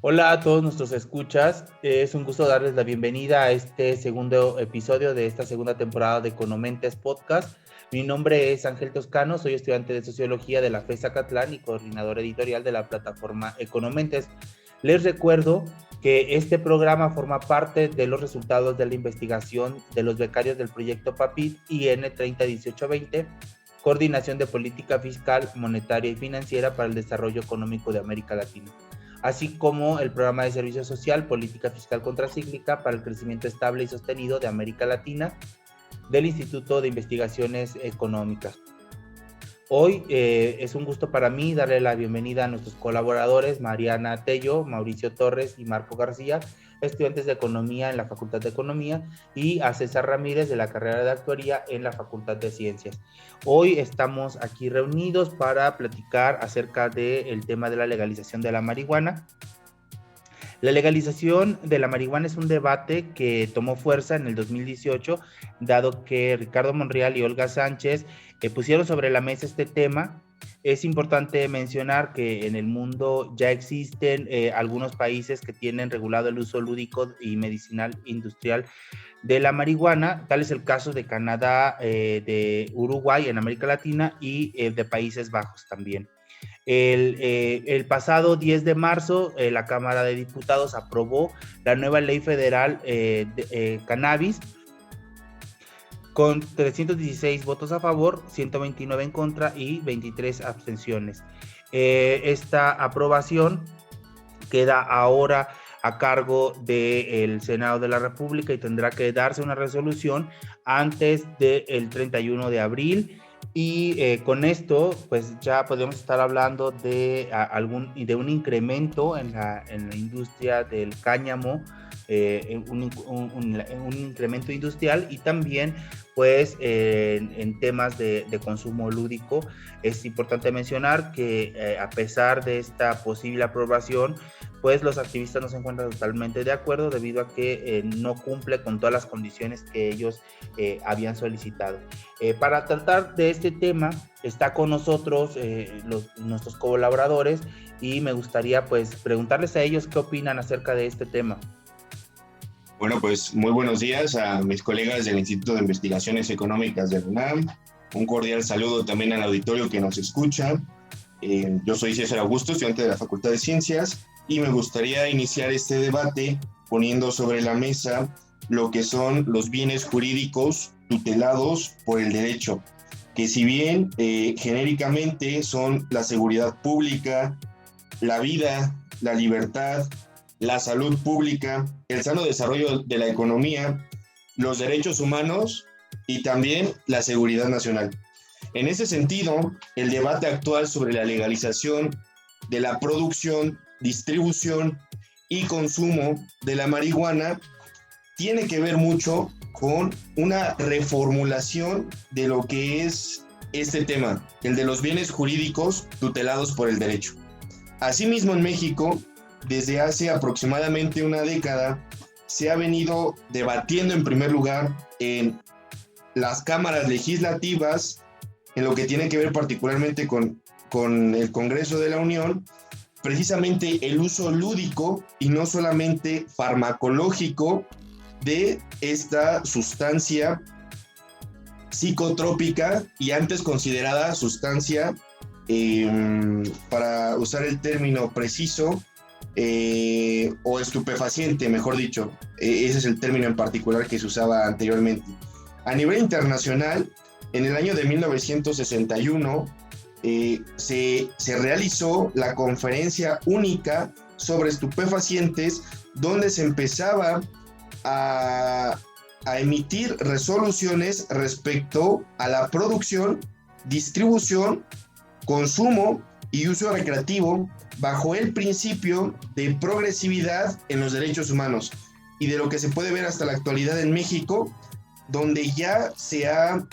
Hola a todos nuestros escuchas, es un gusto darles la bienvenida a este segundo episodio de esta segunda temporada de Economentes Podcast. Mi nombre es Ángel Toscano, soy estudiante de Sociología de la FES Zacatlán y coordinador editorial de la plataforma Economentes. Les recuerdo que este programa forma parte de los resultados de la investigación de los becarios del proyecto PAPIT IN 301820, Coordinación de Política Fiscal, Monetaria y Financiera para el Desarrollo Económico de América Latina, así como el Programa de Servicio Social, Política Fiscal Contracíclica para el Crecimiento Estable y Sostenido de América Latina, del Instituto de Investigaciones Económicas. Hoy es un gusto para mí darle la bienvenida a nuestros colaboradores, Mariana Tello, Mauricio Torres y Marco García, estudiantes de Economía en la Facultad de Economía, y a César Ramírez de la carrera de Actuaría en la Facultad de Ciencias. Hoy estamos aquí reunidos para platicar acerca del tema de la legalización de la marihuana. La legalización de la marihuana es un debate que tomó fuerza en el 2018, dado que Ricardo Monreal y Olga Sánchez pusieron sobre la mesa este tema. Es importante mencionar que en el mundo ya existen algunos países que tienen regulado el uso lúdico y medicinal industrial de la marihuana. Tal es el caso de Canadá, de Uruguay en América Latina y de Países Bajos también. El pasado 10 de marzo, la Cámara de Diputados aprobó la nueva ley federal de cannabis con 316 votos a favor, 129 en contra y 23 abstenciones. Esta aprobación queda ahora a cargo del Senado de la República y tendrá que darse una resolución antes del 31 de abril. Y con esto, pues ya podemos estar hablando de un incremento en la industria del cáñamo, un incremento industrial, y también pues en temas de consumo lúdico. Es importante mencionar que a pesar de esta posible aprobación, pues los activistas no se encuentran totalmente de acuerdo debido a que no cumple con todas las condiciones que ellos habían solicitado. Para tratar de este tema está con nosotros nuestros colaboradores, y me gustaría pues preguntarles a ellos qué opinan acerca de este tema. Bueno, pues muy buenos días a mis colegas del Instituto de Investigaciones Económicas de la UNAM. Un cordial saludo también al auditorio que nos escucha. Yo soy César Augusto, estudiante de la Facultad de Ciencias, y me gustaría iniciar este debate poniendo sobre la mesa lo que son los bienes jurídicos tutelados por el derecho, que si bien genéricamente son la seguridad pública, la vida, la libertad, la salud pública, el sano desarrollo de la economía, los derechos humanos y también la seguridad nacional. En ese sentido, el debate actual sobre la legalización de la producción, distribución y consumo de la marihuana tiene que ver mucho con una reformulación de lo que es este tema, el de los bienes jurídicos tutelados por el derecho. Asimismo, en México, desde hace aproximadamente una década, se ha venido debatiendo en primer lugar en las cámaras legislativas, en lo que tiene que ver particularmente con el Congreso de la Unión, precisamente el uso lúdico y no solamente farmacológico de esta sustancia psicotrópica y antes considerada sustancia, para usar el término preciso, o estupefaciente, mejor dicho. Ese es el término en particular que se usaba anteriormente. A nivel internacional, en el año de 1961 se realizó la Conferencia Única sobre Estupefacientes, donde se empezaba a emitir resoluciones respecto a la producción, distribución, consumo y uso recreativo bajo el principio de progresividad en los derechos humanos, y de lo que se puede ver hasta la actualidad en México, donde ya se ha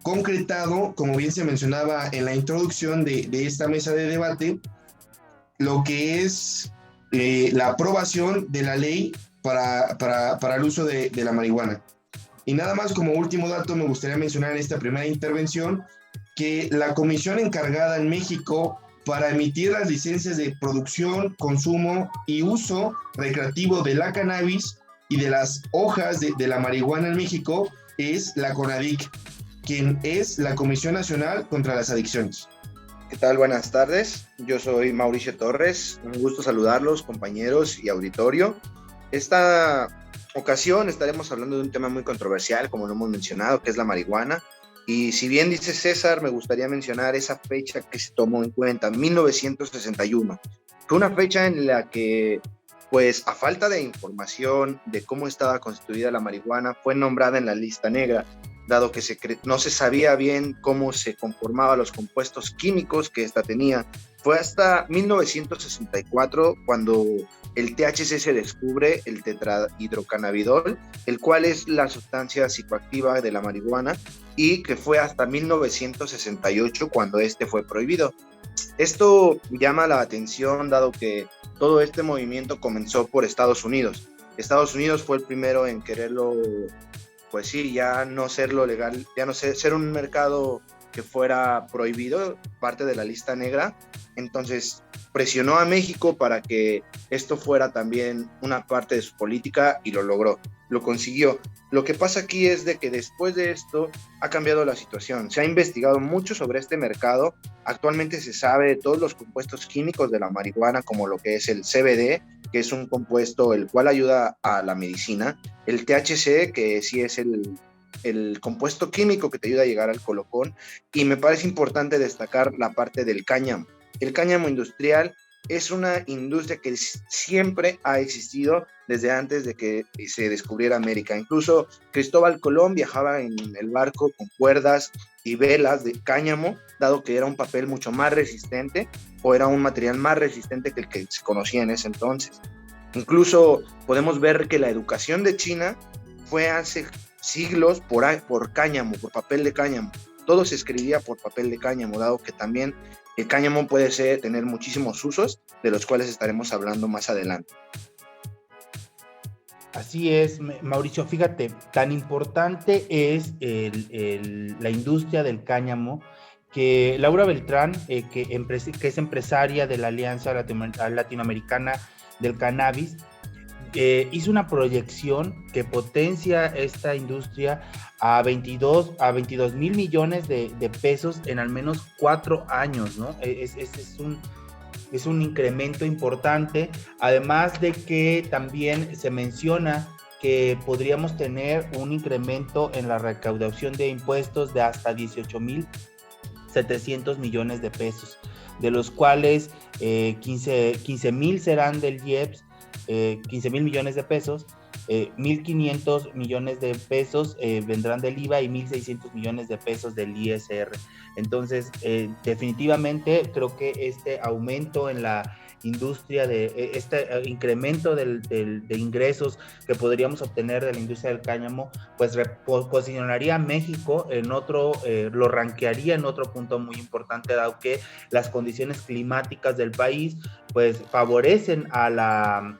concretado, como bien se mencionaba en la introducción de esta mesa de debate, lo que es la aprobación de la ley para el uso de la marihuana. Y nada más como último dato, me gustaría mencionar en esta primera intervención que la comisión encargada en México para emitir las licencias de producción, consumo y uso recreativo de la cannabis y de las hojas de la marihuana en México es la CONADIC, quien es la Comisión Nacional contra las Adicciones. ¿Qué tal? Buenas tardes. Yo soy Mauricio Torres. Un gusto saludarlos, compañeros y auditorio. Esta ocasión estaremos hablando de un tema muy controversial, como lo hemos mencionado, que es la marihuana. Y si bien dice César, me gustaría mencionar esa fecha que se tomó en cuenta, 1961. Fue una fecha en la que, pues, a falta de información de cómo estaba constituida la marihuana, fue nombrada en la lista negra, dado que no se sabía bien cómo se conformaban los compuestos químicos que esta tenía. Fue hasta 1964 cuando el THC se descubre, el tetrahidrocannabinol, el cual es la sustancia psicoactiva de la marihuana, y que fue hasta 1968 cuando este fue prohibido. Esto llama la atención dado que todo este movimiento comenzó por Estados Unidos. Estados Unidos fue el primero en quererlo, pues sí, ya no serlo legal, ya no ser un mercado que fuera prohibido, parte de la lista negra. Entonces presionó a México para que esto fuera también una parte de su política y lo logró, lo consiguió. Lo que pasa aquí es de que después de esto ha cambiado la situación. Se ha investigado mucho sobre este mercado. Actualmente se sabe de todos los compuestos químicos de la marihuana, como lo que es el CBD, que es un compuesto el cual ayuda a la medicina, el THC, que sí es el compuesto químico que te ayuda a llegar al colocón, y me parece importante destacar la parte del cáñamo. El cáñamo industrial es una industria que siempre ha existido desde antes de que se descubriera América. Incluso Cristóbal Colón viajaba en el barco con cuerdas y velas de cáñamo, dado que era un papel mucho más resistente, o era un material más resistente que el que se conocía en ese entonces. Incluso podemos ver que la educación de China fue hace siglos por cáñamo, por papel de cáñamo. Todo se escribía por papel de cáñamo, dado que también el cáñamo puede tener muchísimos usos, de los cuales estaremos hablando más adelante. Así es, Mauricio, fíjate, tan importante es la industria del cáñamo que Laura Beltrán, que es empresaria de la Alianza Latinoamericana del Cannabis, hizo una proyección que potencia esta industria a 22 mil millones de pesos en al menos 4 años, ¿no? Es un incremento importante, además de que también se menciona que podríamos tener un incremento en la recaudación de impuestos de hasta 18,700 millones de pesos, de los cuales 15 mil serán del IEPS, 15 mil millones de pesos, 1.500 millones de pesos vendrán del IVA y 1.600 millones de pesos del ISR. Entonces, definitivamente creo que este aumento en la industria, este incremento de ingresos que podríamos obtener de la industria del cáñamo, pues posicionaría a México en otro, lo rankearía en otro punto muy importante, dado que las condiciones climáticas del país pues favorecen al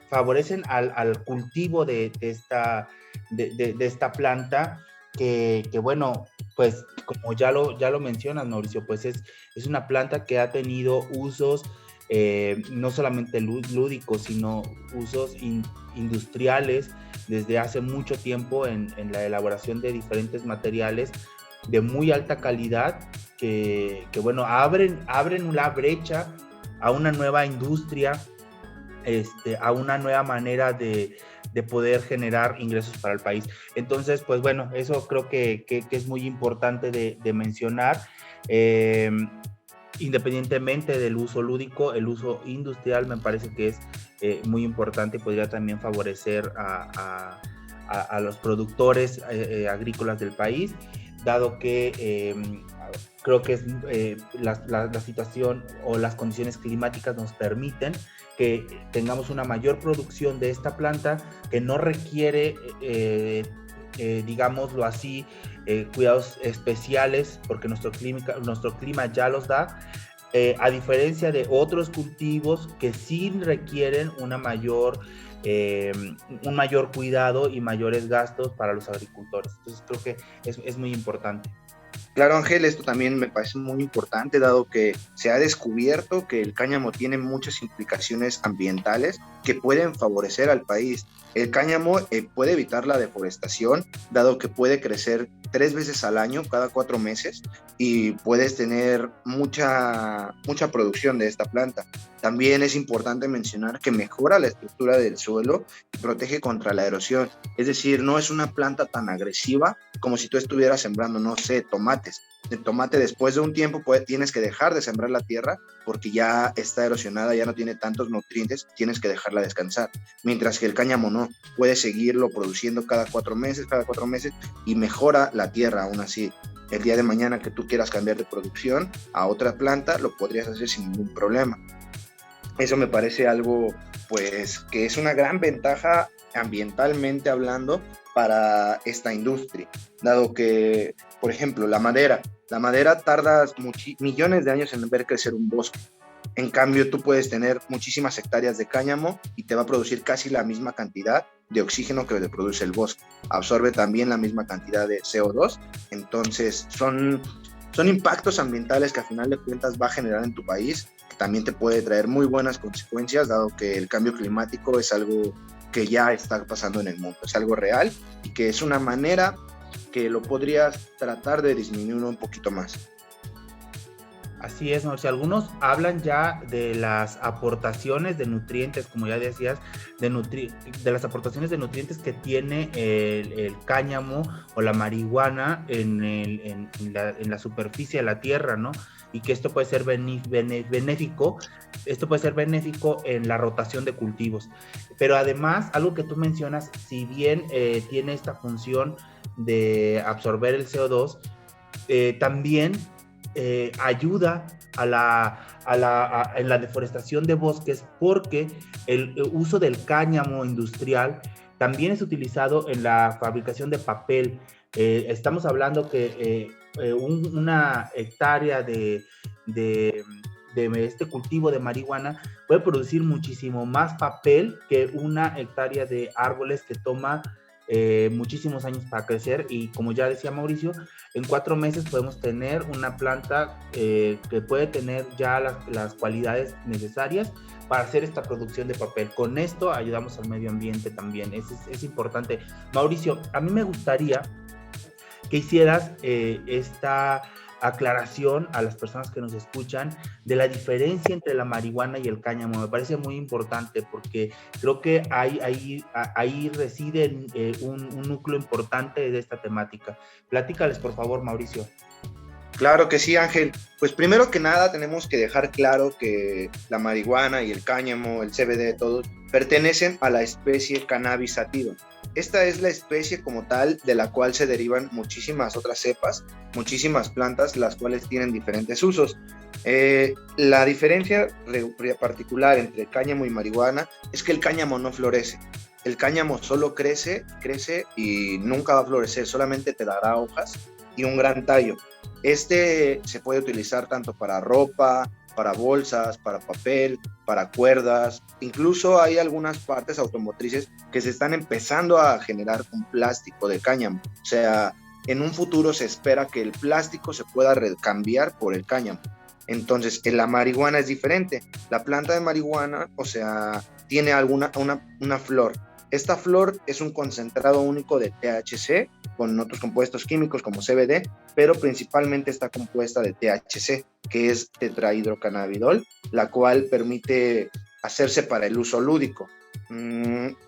cultivo de esta planta que bueno, pues como ya lo mencionas, Mauricio, pues es una planta que ha tenido usos no solamente lúdicos, sino usos industriales desde hace mucho tiempo en la elaboración de diferentes materiales de muy alta calidad que bueno, abren la brecha a una nueva industria, a una nueva manera de poder generar ingresos para el país. Entonces, pues bueno, eso creo que es muy importante de mencionar. Independientemente del uso lúdico, el uso industrial me parece que es muy importante y podría también favorecer a los productores agrícolas del país, dado que creo que la situación o las condiciones climáticas nos permiten que tengamos una mayor producción de esta planta que no requiere, digámoslo así, cuidados especiales, porque nuestro clima ya los da, a diferencia de otros cultivos que sí requieren un mayor cuidado y mayores gastos para los agricultores. Entonces creo que es muy importante. Claro, Ángel, esto también me parece muy importante, dado que se ha descubierto que el cáñamo tiene muchas implicaciones ambientales que pueden favorecer al país. El cáñamo puede evitar la deforestación, dado que puede crecer 3 veces al año, cada 4 meses, y puedes tener mucha producción de esta planta. También es importante mencionar que mejora la estructura del suelo y protege contra la erosión. Es decir, no es una planta tan agresiva como si tú estuvieras sembrando, no sé, tomates. El tomate, después de un tiempo tienes que dejar de sembrar la tierra porque ya está erosionada, ya no tiene tantos nutrientes, tienes que dejarla descansar. Mientras que el cáñamo no, puedes seguirlo produciendo cada 4 meses y mejora la tierra aún así. El día de mañana que tú quieras cambiar de producción a otra planta, lo podrías hacer sin ningún problema. Eso me parece algo, pues, que es una gran ventaja ambientalmente hablando para esta industria, dado que, por ejemplo, la madera tarda millones de años en ver crecer un bosque. En cambio, tú puedes tener muchísimas hectáreas de cáñamo y te va a producir casi la misma cantidad de oxígeno que te produce el bosque. Absorbe también la misma cantidad de CO2. Entonces, son impactos ambientales que a final de cuentas va a generar en tu país, que también te puede traer muy buenas consecuencias, dado que el cambio climático es algo que ya está pasando en el mundo, es algo real y que es una manera que lo podrías tratar de disminuir un poquito más. Así es, Mauricio. Algunos hablan ya de las aportaciones de nutrientes, como ya decías, de las aportaciones de nutrientes que tiene el cáñamo o la marihuana en la superficie de la tierra, ¿no? Y que esto puede ser benéfico, en la rotación de cultivos. Pero además, algo que tú mencionas, si bien tiene esta función de absorber el CO2, también ayuda en la deforestación de bosques, porque el uso del cáñamo industrial también es utilizado en la fabricación de papel. Estamos hablando que una hectárea de este cultivo de marihuana puede producir muchísimo más papel que una hectárea de árboles que toma muchísimos años para crecer. Y como ya decía Mauricio, en 4 meses podemos tener una planta que puede tener ya las cualidades necesarias para hacer esta producción de papel. Con esto ayudamos al medio ambiente también, es importante. Mauricio, a mí me gustaría que hicieras esta aclaración a las personas que nos escuchan de la diferencia entre la marihuana y el cáñamo. Me parece muy importante porque creo que ahí reside un núcleo importante de esta temática. Platícales, por favor, Mauricio. Claro que sí, Ángel. Pues primero que nada tenemos que dejar claro que la marihuana y el cáñamo, el CBD, todos pertenecen a la especie Cannabis sativa. Esta es la especie como tal de la cual se derivan muchísimas otras cepas, muchísimas plantas, las cuales tienen diferentes usos. La diferencia particular entre cáñamo y marihuana es que el cáñamo no florece. El cáñamo solo crece y nunca va a florecer, solamente te dará hojas y un gran tallo. Este se puede utilizar tanto para ropa, para bolsas, para papel, para cuerdas. Incluso hay algunas partes automotrices que se están empezando a generar con plástico de cáñamo. O sea, en un futuro se espera que el plástico se pueda recambiar por el cáñamo. Entonces, en la marihuana es diferente. La planta de marihuana, o sea, tiene una flor. Esta flor es un concentrado único de THC con otros compuestos químicos como CBD, pero principalmente está compuesta de THC, que es tetrahidrocannabinol, la cual permite hacerse para el uso lúdico.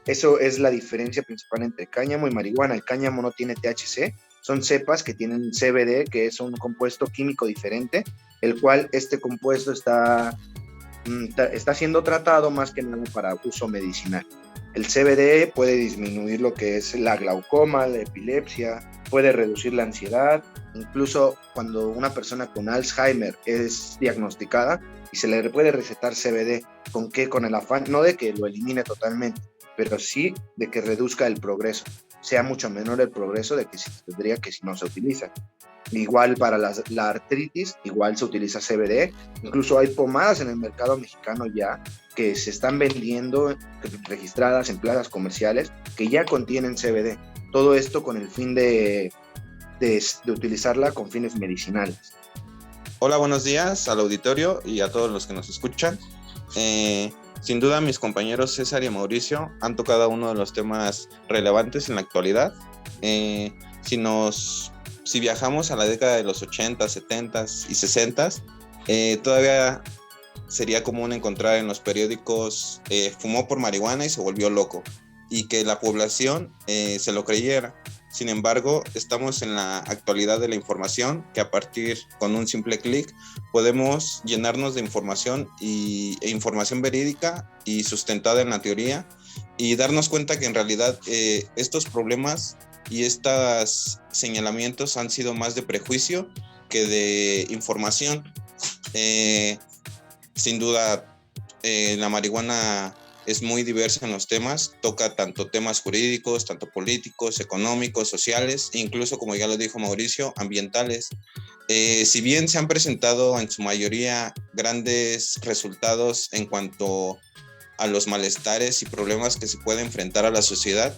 Eso es la diferencia principal entre cáñamo y marihuana. El cáñamo no tiene THC, son cepas que tienen CBD, que es un compuesto químico diferente, el cual este compuesto está siendo tratado más que nada para uso medicinal. El CBD puede disminuir lo que es la glaucoma, la epilepsia, puede reducir la ansiedad, incluso cuando una persona con Alzheimer es diagnosticada y se le puede recetar CBD. ¿Con qué? Con el afán, no de que lo elimine totalmente, pero sí de que reduzca el progreso, sea mucho menor el progreso de que se tendría que si no se utiliza. Igual para la artritis, igual se utiliza CBD, incluso hay pomadas en el mercado mexicano ya que se están vendiendo, registradas en plazas comerciales, que ya contienen CBD. Todo esto con el fin de de utilizarla con fines medicinales. Hola, buenos días al auditorio y a todos los que nos escuchan. Sin duda, mis compañeros César y Mauricio han tocado uno de los temas relevantes en la actualidad. Si viajamos a la década de los 80, 70 y 60, todavía sería común encontrar en los periódicos fumó por marihuana y se volvió loco, y que la población se lo creyera. Sin embargo, estamos en la actualidad de la información, que a partir con un simple clic podemos llenarnos de información e información verídica y sustentada en la teoría, y darnos cuenta que en realidad estos problemas y estos señalamientos han sido más de prejuicio que de información. Sin duda, la marihuana es muy diversa en los temas, toca tanto temas jurídicos, tanto políticos, económicos, sociales, e incluso, como ya lo dijo Mauricio, ambientales. Si bien se han presentado en su mayoría grandes resultados en cuanto a los malestares y problemas que se puede enfrentar a la sociedad,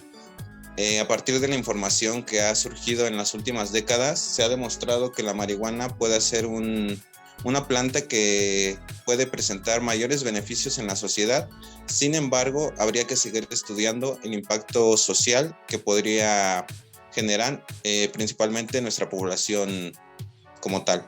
a partir de la información que ha surgido en las últimas décadas, se ha demostrado que la marihuana puede ser una planta que puede presentar mayores beneficios en la sociedad. Sin embargo, habría que seguir estudiando el impacto social que podría generar principalmente en nuestra población como tal.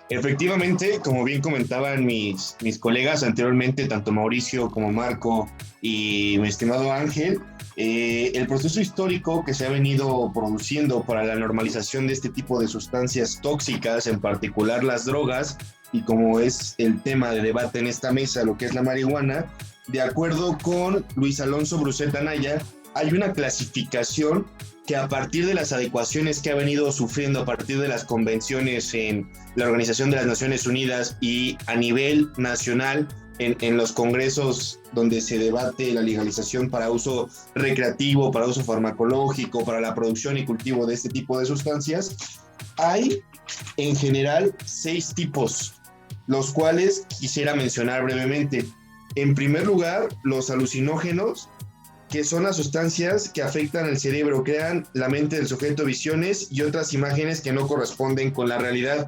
Efectivamente, como bien comentaban mis colegas anteriormente, tanto Mauricio como Marco y mi estimado Ángel, el proceso histórico que se ha venido produciendo para la normalización de este tipo de sustancias tóxicas, en particular las drogas, y como es el tema de debate en esta mesa, lo que es la marihuana, de acuerdo con Luis Alonso Bruset Anaya, hay una clasificación que a partir de las adecuaciones que ha venido sufriendo a partir de las convenciones en la Organización de las Naciones Unidas y a nivel nacional en los congresos donde se debate la legalización para uso recreativo, para uso farmacológico, para la producción y cultivo de este tipo de sustancias, hay en general 6 tipos, los cuales quisiera mencionar brevemente. En primer lugar, los alucinógenos, que son las sustancias que afectan al cerebro, crean la mente del sujeto visiones y otras imágenes que no corresponden con la realidad.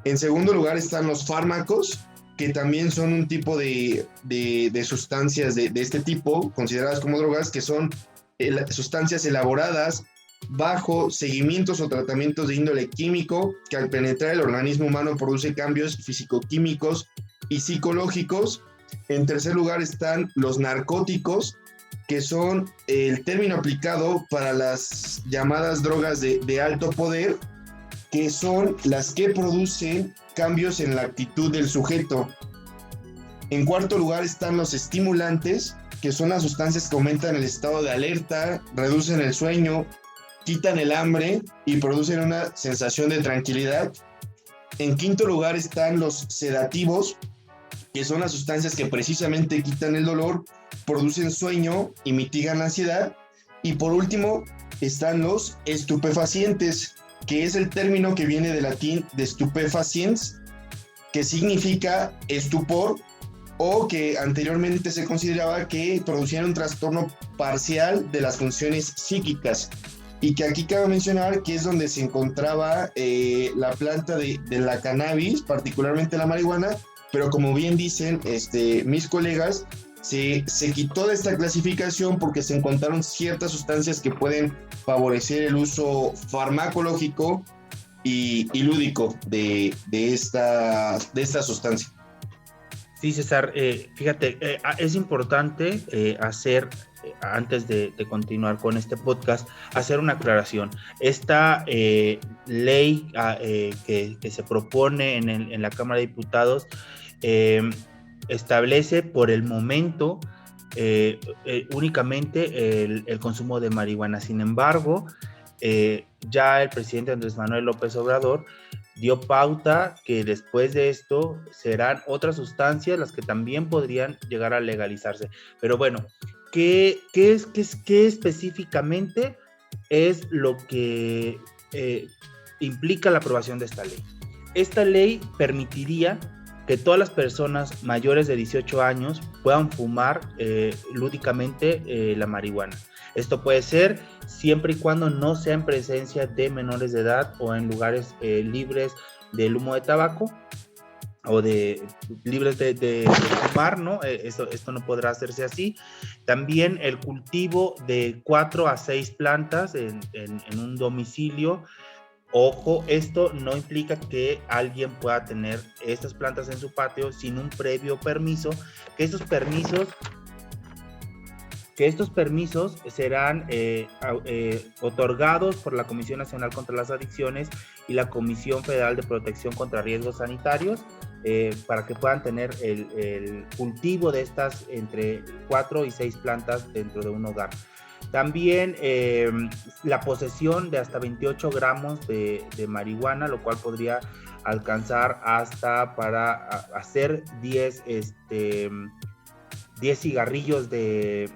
En segundo lugar están los fármacos, que también son un tipo de sustancias de este tipo, consideradas como drogas, que son sustancias elaboradas bajo seguimientos o tratamientos de índole químico, que al penetrar el organismo humano produce cambios físico-químicos y psicológicos. En tercer lugar están los narcóticos, que son el término aplicado para las llamadas drogas de alto poder, que son las que producen cambios en la actitud del sujeto. En cuarto lugar están los estimulantes, que son las sustancias que aumentan el estado de alerta, reducen el sueño, quitan el hambre y producen una sensación de tranquilidad. En quinto lugar están los sedativos, que son las sustancias que precisamente quitan el dolor, producen sueño y mitigan la ansiedad. Y por último están los estupefacientes, que es el término que viene del latín de stupefaciens, que significa estupor, o que anteriormente se consideraba que producían un trastorno parcial de las funciones psíquicas, y que aquí cabe mencionar que es donde se encontraba la planta de la cannabis, particularmente la marihuana, pero como bien dicen mis colegas, se quitó de esta clasificación porque se encontraron ciertas sustancias que pueden favorecer el uso farmacológico y lúdico de esta sustancia. Sí, César, fíjate, es importante antes de continuar con este podcast, hacer una aclaración. Esta ley que se propone en la Cámara de Diputados establece por el momento únicamente el consumo de marihuana. Sin embargo, ya el presidente Andrés Manuel López Obrador dio pauta que después de esto serán otras sustancias las que también podrían llegar a legalizarse. Pero bueno, ¿qué específicamente es lo que implica la aprobación de esta ley? Esta ley permitiría que todas las personas mayores de 18 años puedan fumar lúdicamente la marihuana. Esto puede ser siempre y cuando no sea en presencia de menores de edad o en lugares libres del humo de tabaco o libres de fumar, ¿no? Esto no podrá hacerse así. También el cultivo de 4 a 6 plantas en un domicilio. Ojo, esto no implica que alguien pueda tener estas plantas en su patio sin un previo permiso, que estos permisos serán otorgados por la Comisión Nacional contra las Adicciones y la Comisión Federal de Protección contra Riesgos Sanitarios, para que puedan tener el cultivo de estas entre 4 y 6 plantas dentro de un hogar. También la posesión de hasta 28 gramos de marihuana, lo cual podría alcanzar hasta para hacer 10 cigarrillos de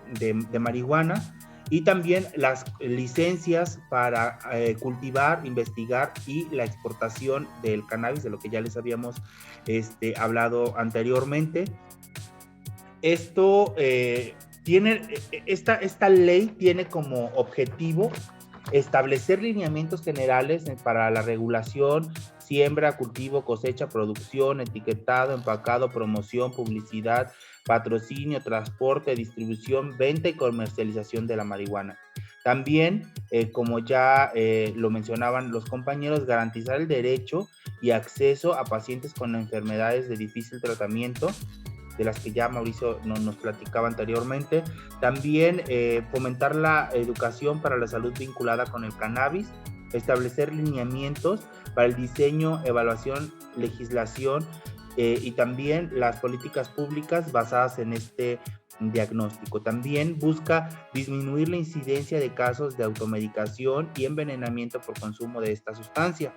marihuana, y también las licencias para cultivar, investigar y la exportación del cannabis, de lo que ya les habíamos hablado anteriormente. Esta ley tiene como objetivo establecer lineamientos generales para la regulación, siembra, cultivo, cosecha, producción, etiquetado, empacado, promoción, publicidad, patrocinio, transporte, distribución, venta y comercialización de la marihuana. También, como ya lo mencionaban los compañeros, garantizar el derecho y acceso a pacientes con enfermedades de difícil tratamiento, de las que ya Mauricio nos platicaba anteriormente. También fomentar la educación para la salud vinculada con el cannabis, establecer lineamientos para el diseño, evaluación, legislación y también las políticas públicas basadas en este diagnóstico. También busca disminuir la incidencia de casos de automedicación y envenenamiento por consumo de esta sustancia.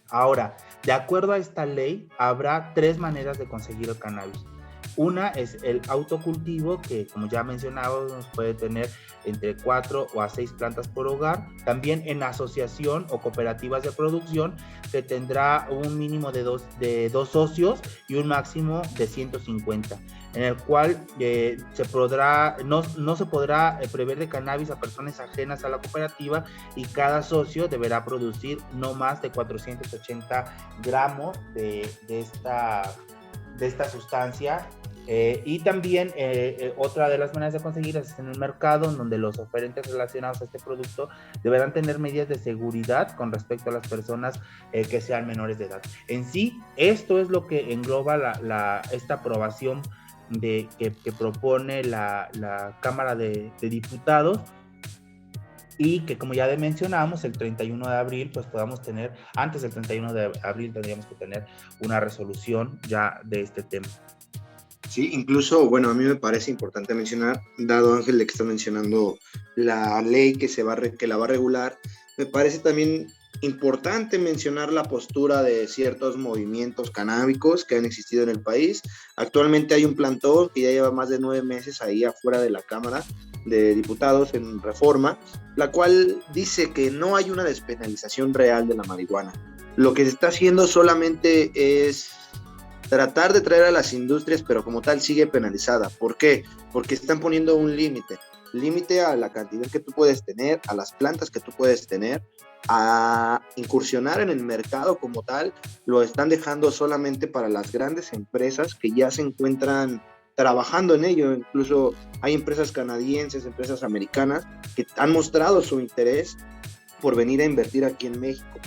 Ahora, de acuerdo a esta ley, habrá 3 maneras de conseguir el cannabis. Una es el autocultivo, que como ya mencionábamos puede tener entre 4 o a 6 plantas por hogar. También en asociación o cooperativas de producción, que tendrá un mínimo de dos socios y un máximo de 150, en el cual no se podrá prever de cannabis a personas ajenas a la cooperativa, y cada socio deberá producir no más de 480 gramos de esta sustancia. Y también otra de las maneras de conseguir es en el mercado, en donde los oferentes relacionados a este producto deberán tener medidas de seguridad con respecto a las personas que sean menores de edad. En sí, esto es lo que engloba esta aprobación que propone la Cámara de Diputados, y que, como ya mencionábamos, el 31 de abril, pues podamos tener, antes del 31 de abril tendríamos que tener una resolución ya de este tema. Sí, incluso, bueno, a mí me parece importante mencionar, dado Ángel de que está mencionando la ley que la va a regular, me parece también importante mencionar la postura de ciertos movimientos canábicos que han existido en el país. Actualmente hay un plantón que ya lleva más de 9 meses ahí afuera de la Cámara de Diputados en reforma, la cual dice que no hay una despenalización real de la marihuana. Lo que se está haciendo solamente es tratar de traer a las industrias, pero como tal sigue penalizada. ¿Por qué? Porque están poniendo un límite a la cantidad que tú puedes tener, a las plantas que tú puedes tener, a incursionar en el mercado como tal. Lo están dejando solamente para las grandes empresas que ya se encuentran trabajando en ello. Incluso hay empresas canadienses, empresas americanas que han mostrado su interés por venir a invertir aquí en México.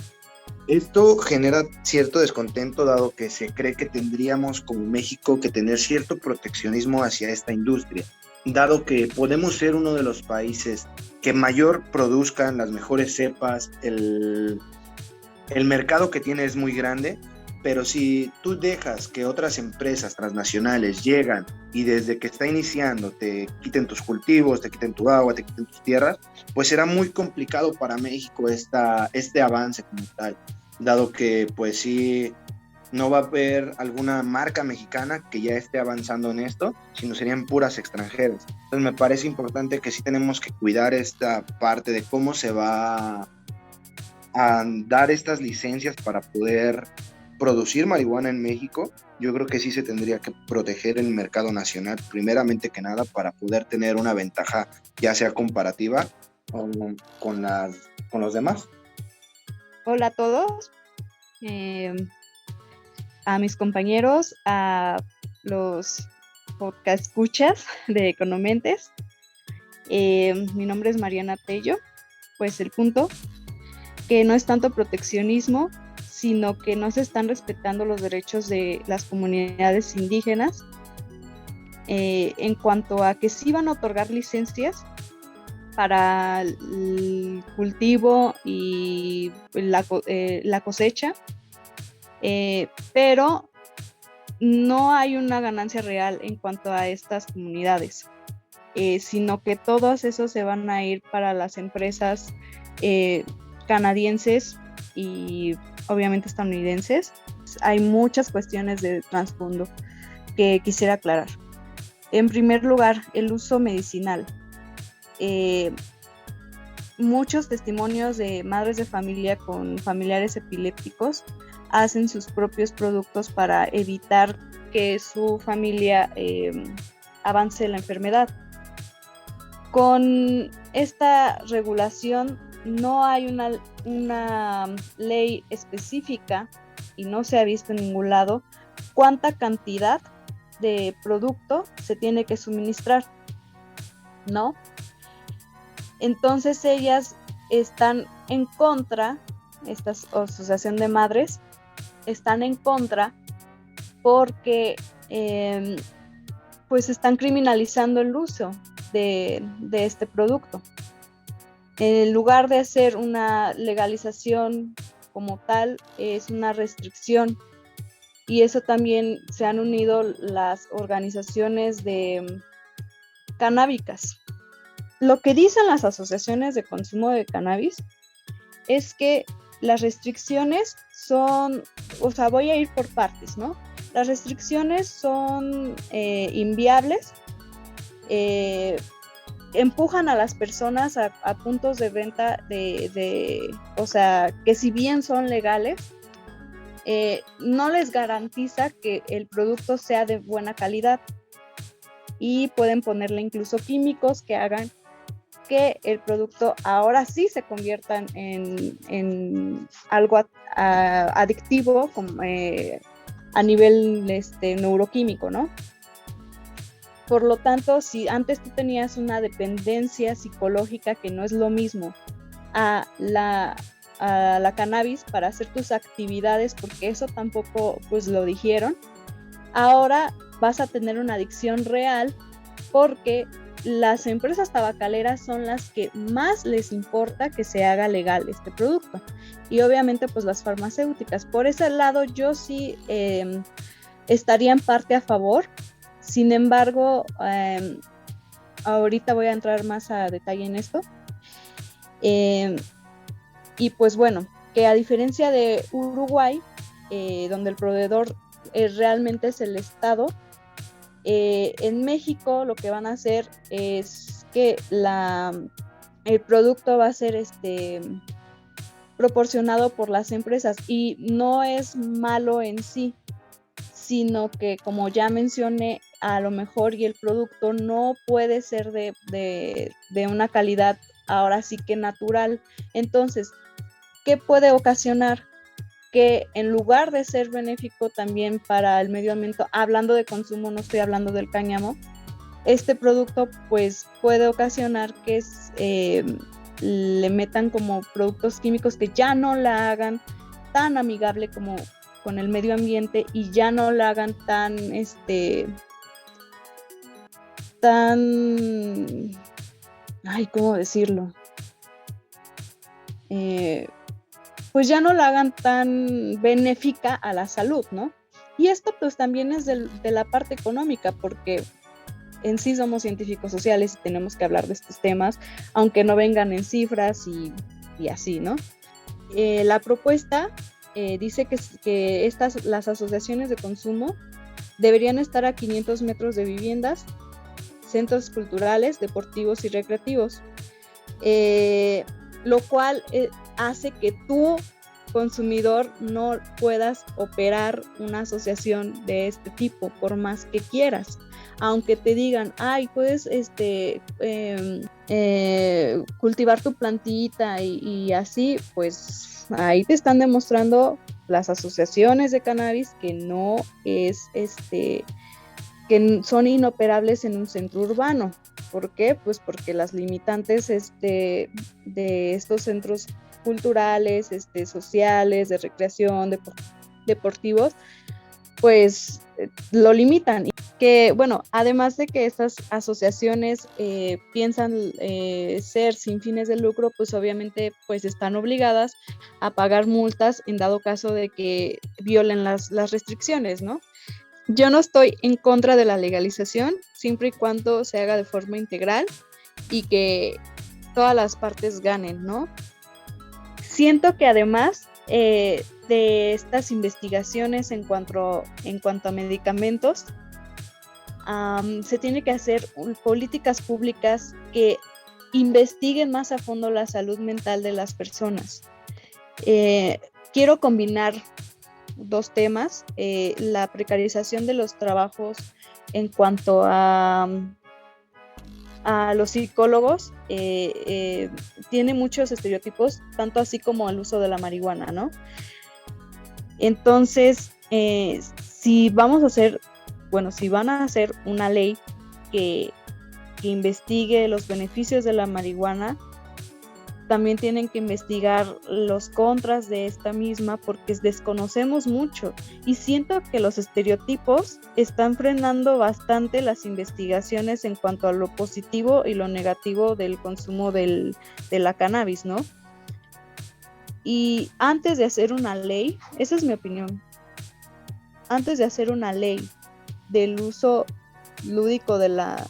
Esto genera cierto descontento, dado que se cree que tendríamos como México que tener cierto proteccionismo hacia esta industria, dado que podemos ser uno de los países que mayor produzcan las mejores cepas. El mercado que tiene es muy grande, pero si tú dejas que otras empresas transnacionales llegan y desde que está iniciando te quiten tus cultivos, te quiten tu agua, te quiten tus tierras, pues será muy complicado para México este avance como tal, dado que pues sí, no va a haber alguna marca mexicana que ya esté avanzando en esto, sino serían puras extranjeras. Entonces me parece importante que sí tenemos que cuidar esta parte de cómo se va a dar estas licencias para poder producir marihuana en México, yo creo que sí se tendría que proteger el mercado nacional, primeramente que nada, para poder tener una ventaja, ya sea comparativa con los demás. Hola a todos, a mis compañeros, a los podcast escuchas de Economentes. Mi nombre es Mariana Tello. Pues el punto, que no es tanto proteccionismo, sino que no se están respetando los derechos de las comunidades indígenas en cuanto a que sí van a otorgar licencias para el cultivo y la cosecha, pero no hay una ganancia real en cuanto a estas comunidades, sino que todos esos se van a ir para las empresas canadienses y obviamente estadounidenses. Hay muchas cuestiones de trasfondo que quisiera aclarar. En primer lugar, el uso medicinal. Muchos testimonios de madres de familia con familiares epilépticos hacen sus propios productos para evitar que su familia avance la enfermedad. Con esta regulación no hay una ley específica y no se ha visto en ningún lado cuánta cantidad de producto se tiene que suministrar, ¿no? Entonces ellas están en contra, esta asociación de madres, están en contra porque pues están criminalizando el uso de este producto. En lugar de hacer una legalización como tal, es una restricción. Y eso también se han unido las organizaciones de canábicas. Lo que dicen las asociaciones de consumo de cannabis es que las restricciones son, o sea, voy a ir por partes, ¿no? Las restricciones son inviables, empujan a las personas a puntos de venta o sea, que si bien son legales, no les garantiza que el producto sea de buena calidad y pueden ponerle incluso químicos que hagan que el producto ahora sí se convierta en algo adictivo como, a nivel neuroquímico, ¿no? Por lo tanto, si antes tú tenías una dependencia psicológica, que no es lo mismo a la cannabis para hacer tus actividades, porque eso tampoco pues lo dijeron, ahora vas a tener una adicción real porque las empresas tabacaleras son las que más les importa que se haga legal este producto, y obviamente pues las farmacéuticas. Por ese lado yo sí estaría en parte a favor. Sin embargo, ahorita voy a entrar más a detalle en esto. Y pues bueno, que a diferencia de Uruguay, donde el proveedor realmente es el Estado, en México lo que van a hacer es que el producto va a ser proporcionado por las empresas, y no es malo en sí, sino que, como ya mencioné, a lo mejor y el producto no puede ser de una calidad ahora sí que natural. Entonces, ¿qué puede ocasionar? Que en lugar de ser benéfico también para el medio ambiente, hablando de consumo, no estoy hablando del cáñamo, este producto pues puede ocasionar que le metan como productos químicos que ya no la hagan tan amigable como con el medio ambiente, y ya no la hagan tan ¿cómo decirlo? Pues ya no la hagan tan benéfica a la salud, ¿no? Y esto pues también es de la parte económica, porque en sí somos científicos sociales y tenemos que hablar de estos temas, aunque no vengan en cifras y así, ¿no? La propuesta dice que las asociaciones de consumo deberían estar a 500 metros de viviendas, centros culturales, deportivos y recreativos, lo cual hace que tú consumidor no puedas operar una asociación de este tipo, por más que quieras. Aunque te digan, ay, puedes cultivar tu plantita y así, pues ahí te están demostrando las asociaciones de cannabis que no es que son inoperables en un centro urbano. ¿Por qué? Pues porque las limitantes de estos centros culturales, sociales, de recreación, deportivos, pues lo limitan. Que bueno, además de que estas asociaciones piensan ser sin fines de lucro, pues obviamente pues están obligadas a pagar multas en dado caso de que violen las restricciones, ¿no? Yo no estoy en contra de la legalización, siempre y cuando se haga de forma integral y que todas las partes ganen, ¿no? Siento que además de estas investigaciones en cuanto a medicamentos, se tiene que hacer políticas públicas que investiguen más a fondo la salud mental de las personas. Quiero combinar dos temas, la precarización de los trabajos en cuanto a los psicólogos, tiene muchos estereotipos, tanto así como el uso de la marihuana, ¿no? Entonces, si van a hacer una ley que investigue los beneficios de la marihuana, también tienen que investigar los contras de esta misma porque desconocemos mucho y siento que los estereotipos están frenando bastante las investigaciones en cuanto a lo positivo y lo negativo del consumo de la cannabis, ¿no? Y antes de hacer una ley, esa es mi opinión, antes de hacer una ley del uso lúdico de la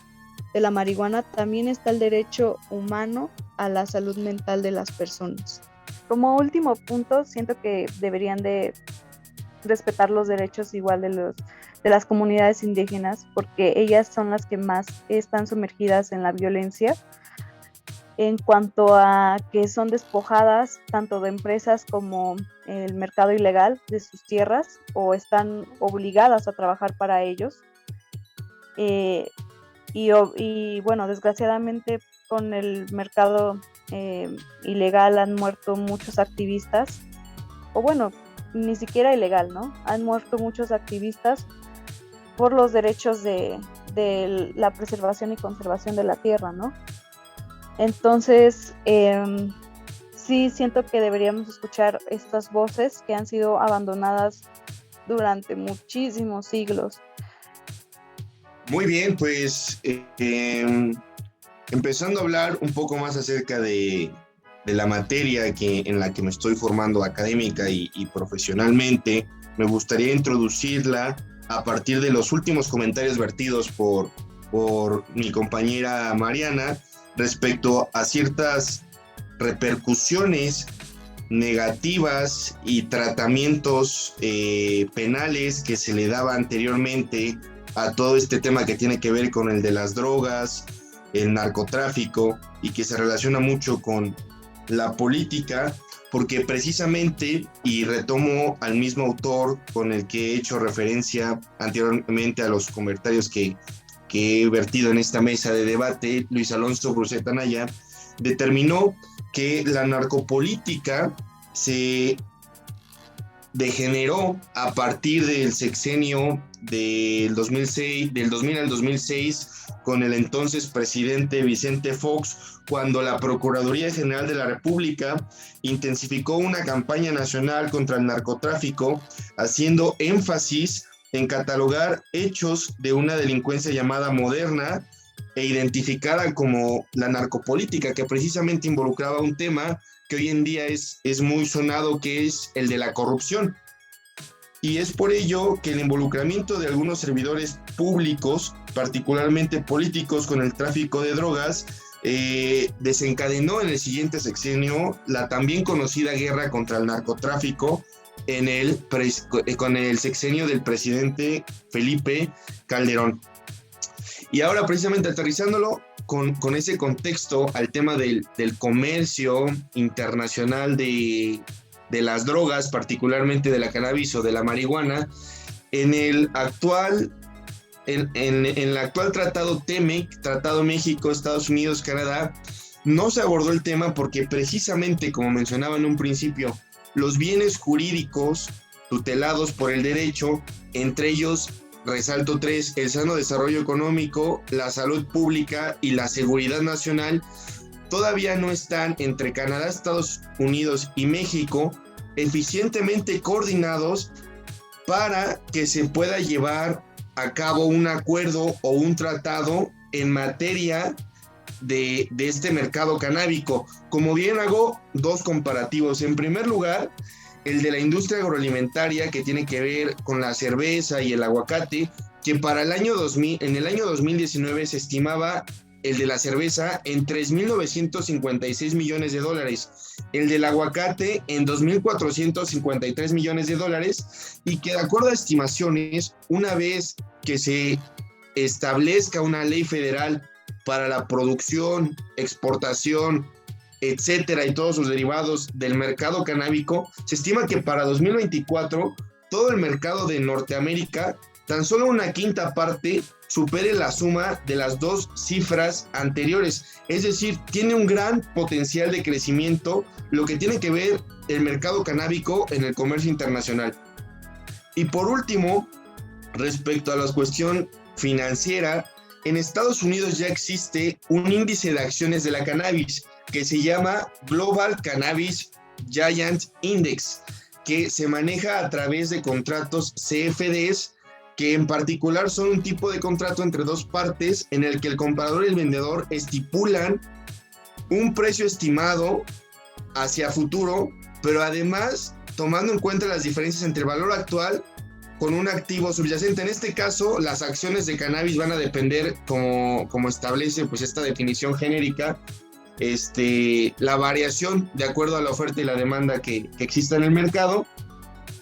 marihuana, también está el derecho humano a la salud mental de las personas. Como último punto, siento que deberían de respetar los derechos igual de las comunidades indígenas, porque ellas son las que más están sumergidas en la violencia, en cuanto a que son despojadas tanto de empresas como el mercado ilegal de sus tierras, o están obligadas a trabajar para ellos. Y bueno, desgraciadamente con el mercado ilegal han muerto muchos activistas, o bueno, ni siquiera ilegal, ¿no? Han muerto muchos activistas por los derechos de la preservación y conservación de la tierra, ¿no? Entonces, sí siento que deberíamos escuchar estas voces que han sido abandonadas durante muchísimos siglos. Muy bien, pues empezando a hablar un poco más acerca de la materia en la que me estoy formando académica y profesionalmente, me gustaría introducirla a partir de los últimos comentarios vertidos por mi compañera Mariana respecto a ciertas repercusiones negativas y tratamientos penales que se le daba anteriormente a todo este tema que tiene que ver con el de las drogas, el narcotráfico, y que se relaciona mucho con la política, porque precisamente, y retomo al mismo autor con el que he hecho referencia anteriormente a los comentarios que he vertido en esta mesa de debate, Luis Alonso Bruset Anaya, determinó que la narcopolítica se degeneró a partir del sexenio del 2000 al 2006 con el entonces presidente Vicente Fox, cuando la Procuraduría General de la República intensificó una campaña nacional contra el narcotráfico, haciendo énfasis en catalogar hechos de una delincuencia llamada moderna e identificada como la narcopolítica, que precisamente involucraba un tema que hoy en día es muy sonado, que es el de la corrupción. Y es por ello que el involucramiento de algunos servidores públicos, particularmente políticos, con el tráfico de drogas, desencadenó en el siguiente sexenio la también conocida guerra contra el narcotráfico con el sexenio del presidente Felipe Calderón. Y ahora, precisamente aterrizándolo con ese contexto al tema del comercio internacional de de las drogas, particularmente de la cannabis o de la marihuana, en el actual tratado TEMEC, Tratado México, Estados Unidos, Canadá, no se abordó el tema porque precisamente, como mencionaba en un principio, los bienes jurídicos tutelados por el derecho, entre ellos resalto 3, el sano desarrollo económico, la salud pública y la seguridad nacional, todavía no están entre Canadá, Estados Unidos y México eficientemente coordinados para que se pueda llevar a cabo un acuerdo o un tratado en materia de este mercado canábico. Como bien hago dos comparativos. En primer lugar, el de la industria agroalimentaria, que tiene que ver con la cerveza y el aguacate, que para en el año 2019 se estimaba el de la cerveza en $3,956 millones, el del aguacate en $2,453 millones, y que de acuerdo a estimaciones, una vez que se establezca una ley federal para la producción, exportación, etcétera, y todos sus derivados del mercado canábico, se estima que para 2024 todo el mercado de Norteamérica, tan solo una quinta parte supere la suma de las dos cifras anteriores. Es decir, tiene un gran potencial de crecimiento lo que tiene que ver el mercado canábico en el comercio internacional. Y por último, respecto a la cuestión financiera, en Estados Unidos ya existe un índice de acciones de la cannabis que se llama Global Cannabis Giant Index, que se maneja a través de contratos CFDs, que en particular son un tipo de contrato entre dos partes en el que el comprador y el vendedor estipulan un precio estimado hacia futuro, pero además tomando en cuenta las diferencias entre el valor actual con un activo subyacente. En este caso, las acciones de cannabis van a depender, como establece pues esta definición genérica, la variación de acuerdo a la oferta y la demanda que exista en el mercado.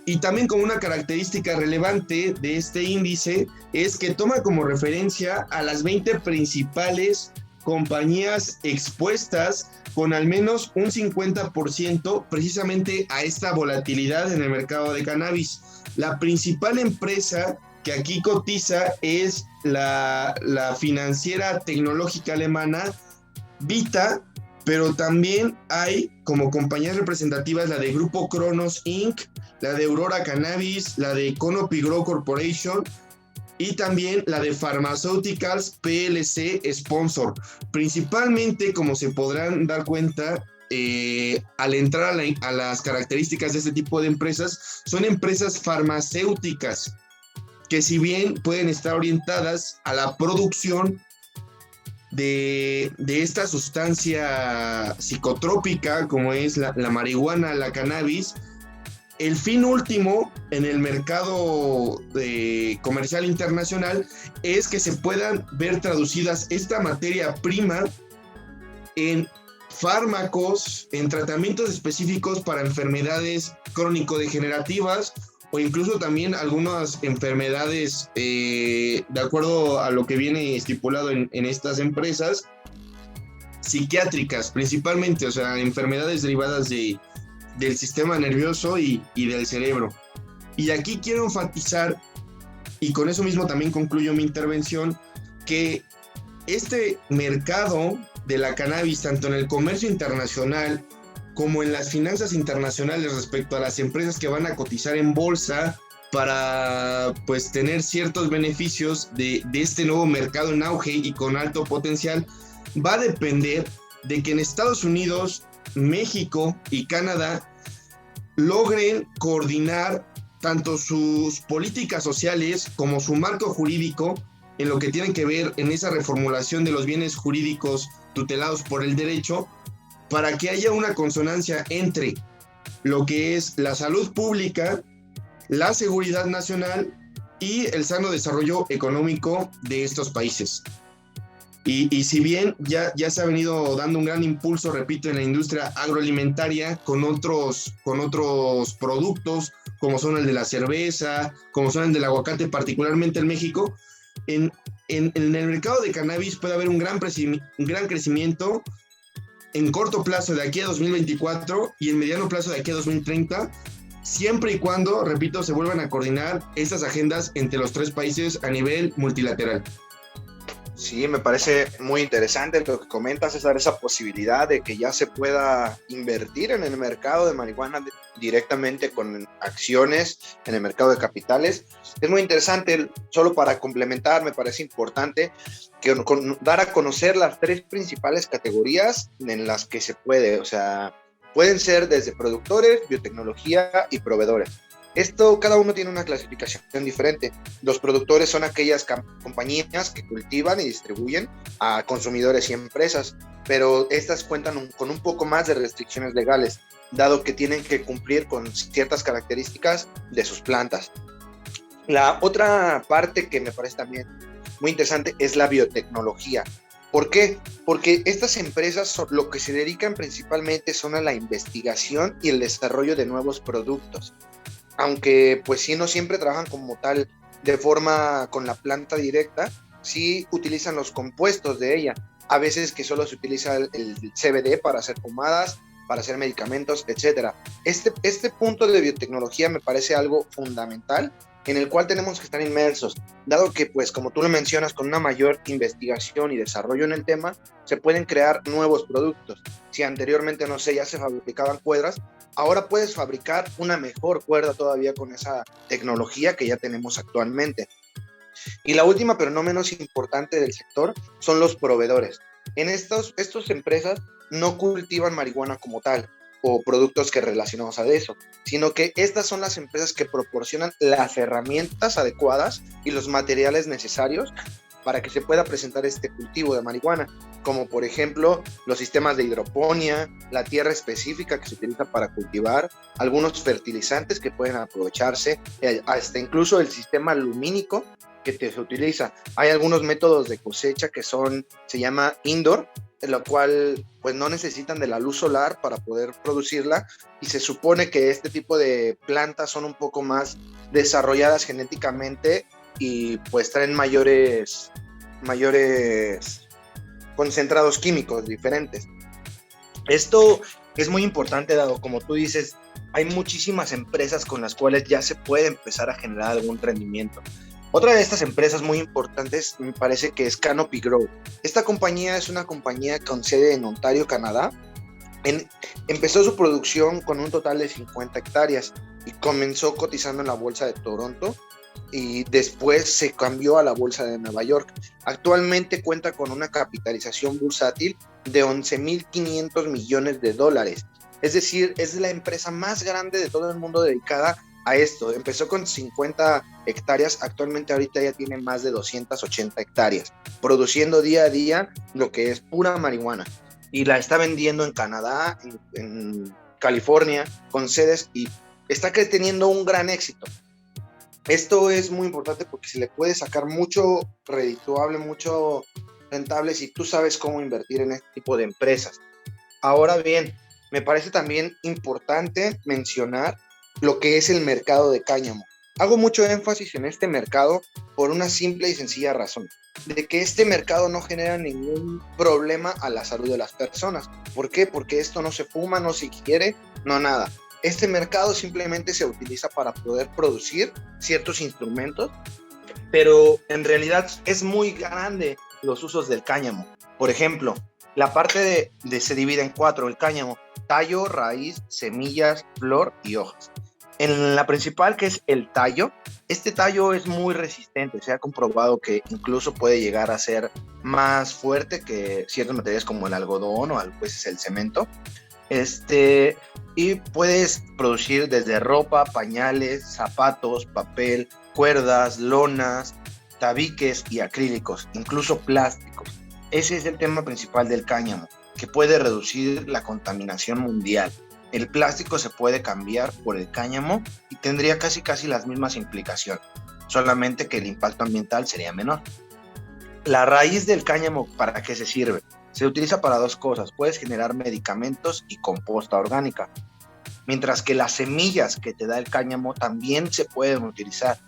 Y también como una característica relevante de este índice es que toma como referencia a las 20 principales compañías expuestas con al menos un 50% precisamente a esta volatilidad en el mercado de cannabis. La principal empresa que aquí cotiza es la financiera tecnológica alemana Vita, pero también hay como compañías representativas la de Grupo Cronos Inc., la de Aurora Cannabis, la de Canopy Growth Corporation y también la de Pharmaceuticals PLC Sponsor. Principalmente, como se podrán dar cuenta, al entrar a las características de este tipo de empresas, son empresas farmacéuticas que, si bien pueden estar orientadas a la producción de esta sustancia psicotrópica como es la marihuana, la cannabis, el fin último en el mercado comercial internacional es que se puedan ver traducidas esta materia prima en fármacos, en tratamientos específicos para enfermedades crónico-degenerativas o incluso también algunas enfermedades, de acuerdo a lo que viene estipulado en estas empresas, psiquiátricas principalmente, o sea, enfermedades derivadas del sistema nervioso y del cerebro. Y aquí quiero enfatizar, y con eso mismo también concluyo mi intervención, que este mercado de la cannabis, tanto en el comercio internacional como en las finanzas internacionales respecto a las empresas que van a cotizar en bolsa para pues tener ciertos beneficios de este nuevo mercado en auge y con alto potencial, va a depender de que en Estados Unidos, México y Canadá logren coordinar tanto sus políticas sociales como su marco jurídico en lo que tiene que ver en esa reformulación de los bienes jurídicos tutelados por el derecho, para que haya una consonancia entre lo que es la salud pública, la seguridad nacional y el sano desarrollo económico de estos países. Y si bien ya se ha venido dando un gran impulso, repito, en la industria agroalimentaria con otros productos, como son el de la cerveza, como son el del aguacate, particularmente en México, en el mercado de cannabis puede haber un gran crecimiento en corto plazo de aquí a 2024 y en mediano plazo de aquí a 2030, siempre y cuando, repito, se vuelvan a coordinar estas agendas entre los 3 países a nivel multilateral. Sí, me parece muy interesante lo que comentas, es dar esa posibilidad de que ya se pueda invertir en el mercado de marihuana directamente con acciones en el mercado de capitales. Es muy interesante, solo para complementar, me parece importante que dar a conocer las 3 principales categorías en las que se puede, o sea, pueden ser desde productores, biotecnología y proveedores. Esto, cada uno tiene una clasificación diferente. Los productores son aquellas compañías que cultivan y distribuyen a consumidores y empresas, pero estas cuentan con un poco más de restricciones legales, dado que tienen que cumplir con ciertas características de sus plantas. La otra parte que me parece también muy interesante es la biotecnología. ¿Por qué? Porque estas empresas lo que se dedican principalmente son a la investigación y el desarrollo de nuevos productos. Aunque pues sí no siempre trabajan como tal de forma con la planta directa, sí utilizan los compuestos de ella. A veces que solo se utiliza el CBD para hacer pomadas, para hacer medicamentos, etc. Este punto de biotecnología me parece algo fundamental en el cual tenemos que estar inmersos, dado que pues como tú lo mencionas, con una mayor investigación y desarrollo en el tema, se pueden crear nuevos productos. Si anteriormente, no sé, ya se fabricaban cuerdas, ahora puedes fabricar una mejor cuerda todavía con esa tecnología que ya tenemos actualmente. Y la última, pero no menos importante del sector, son los proveedores. En estas empresas no cultivan marihuana como tal o productos que relacionados a eso, sino que estas son las empresas que proporcionan las herramientas adecuadas y los materiales necesarios para que se pueda presentar este cultivo de marihuana, como por ejemplo los sistemas de hidroponía, la tierra específica que se utiliza para cultivar, algunos fertilizantes que pueden aprovecharse, hasta incluso el sistema lumínico que se utiliza. Hay algunos métodos de cosecha que se llama indoor, en lo cual pues no necesitan de la luz solar para poder producirla, y se supone que este tipo de plantas son un poco más desarrolladas genéticamente y pues traen mayores concentrados químicos diferentes. Esto es muy importante, dado como tú dices, hay muchísimas empresas con las cuales ya se puede empezar a generar algún rendimiento. Otra de estas empresas muy importantes me parece que es Canopy Grow. Esta compañía es una compañía con sede en Ontario, Canadá. Empezó su producción con un total de 50 hectáreas y comenzó cotizando en la bolsa de Toronto y después se cambió a la bolsa de Nueva York. Actualmente cuenta con una capitalización bursátil de $11,500 millones. Es decir, es la empresa más grande de todo el mundo dedicada a esto. Empezó con 50 hectáreas, actualmente ahorita ya tiene más de 280 hectáreas, produciendo día a día lo que es pura marihuana, y la está vendiendo en Canadá, en California, con sedes, y está teniendo un gran éxito. Esto es muy importante porque se le puede sacar mucho redituable, mucho rentable si tú sabes cómo invertir en este tipo de empresas. Ahora bien, me parece también importante mencionar lo que es el mercado de cáñamo. Hago mucho énfasis en este mercado por una simple y sencilla razón, de que este mercado no genera ningún problema a la salud de las personas. ¿Por qué? Porque esto no se fuma, no se ingiere, no nada. Este mercado simplemente se utiliza para poder producir ciertos instrumentos, pero en realidad es muy grande los usos del cáñamo. Por ejemplo, la parte se divide en 4, el cáñamo: tallo, raíz, semillas, flor y hojas. En la principal, que es el tallo, este tallo es muy resistente. Se ha comprobado que incluso puede llegar a ser más fuerte que ciertos materiales como el algodón o a veces el cemento. Y puedes producir desde ropa, pañales, zapatos, papel, cuerdas, lonas, tabiques y acrílicos, incluso plásticos. Ese es el tema principal del cáñamo, que puede reducir la contaminación mundial. El plástico se puede cambiar por el cáñamo y tendría casi las mismas implicaciones, solamente que el impacto ambiental sería menor. La raíz del cáñamo, ¿para qué se sirve? Se utiliza para 2 cosas: puedes generar medicamentos y composta orgánica, mientras que las semillas que te da el cáñamo también se pueden utilizar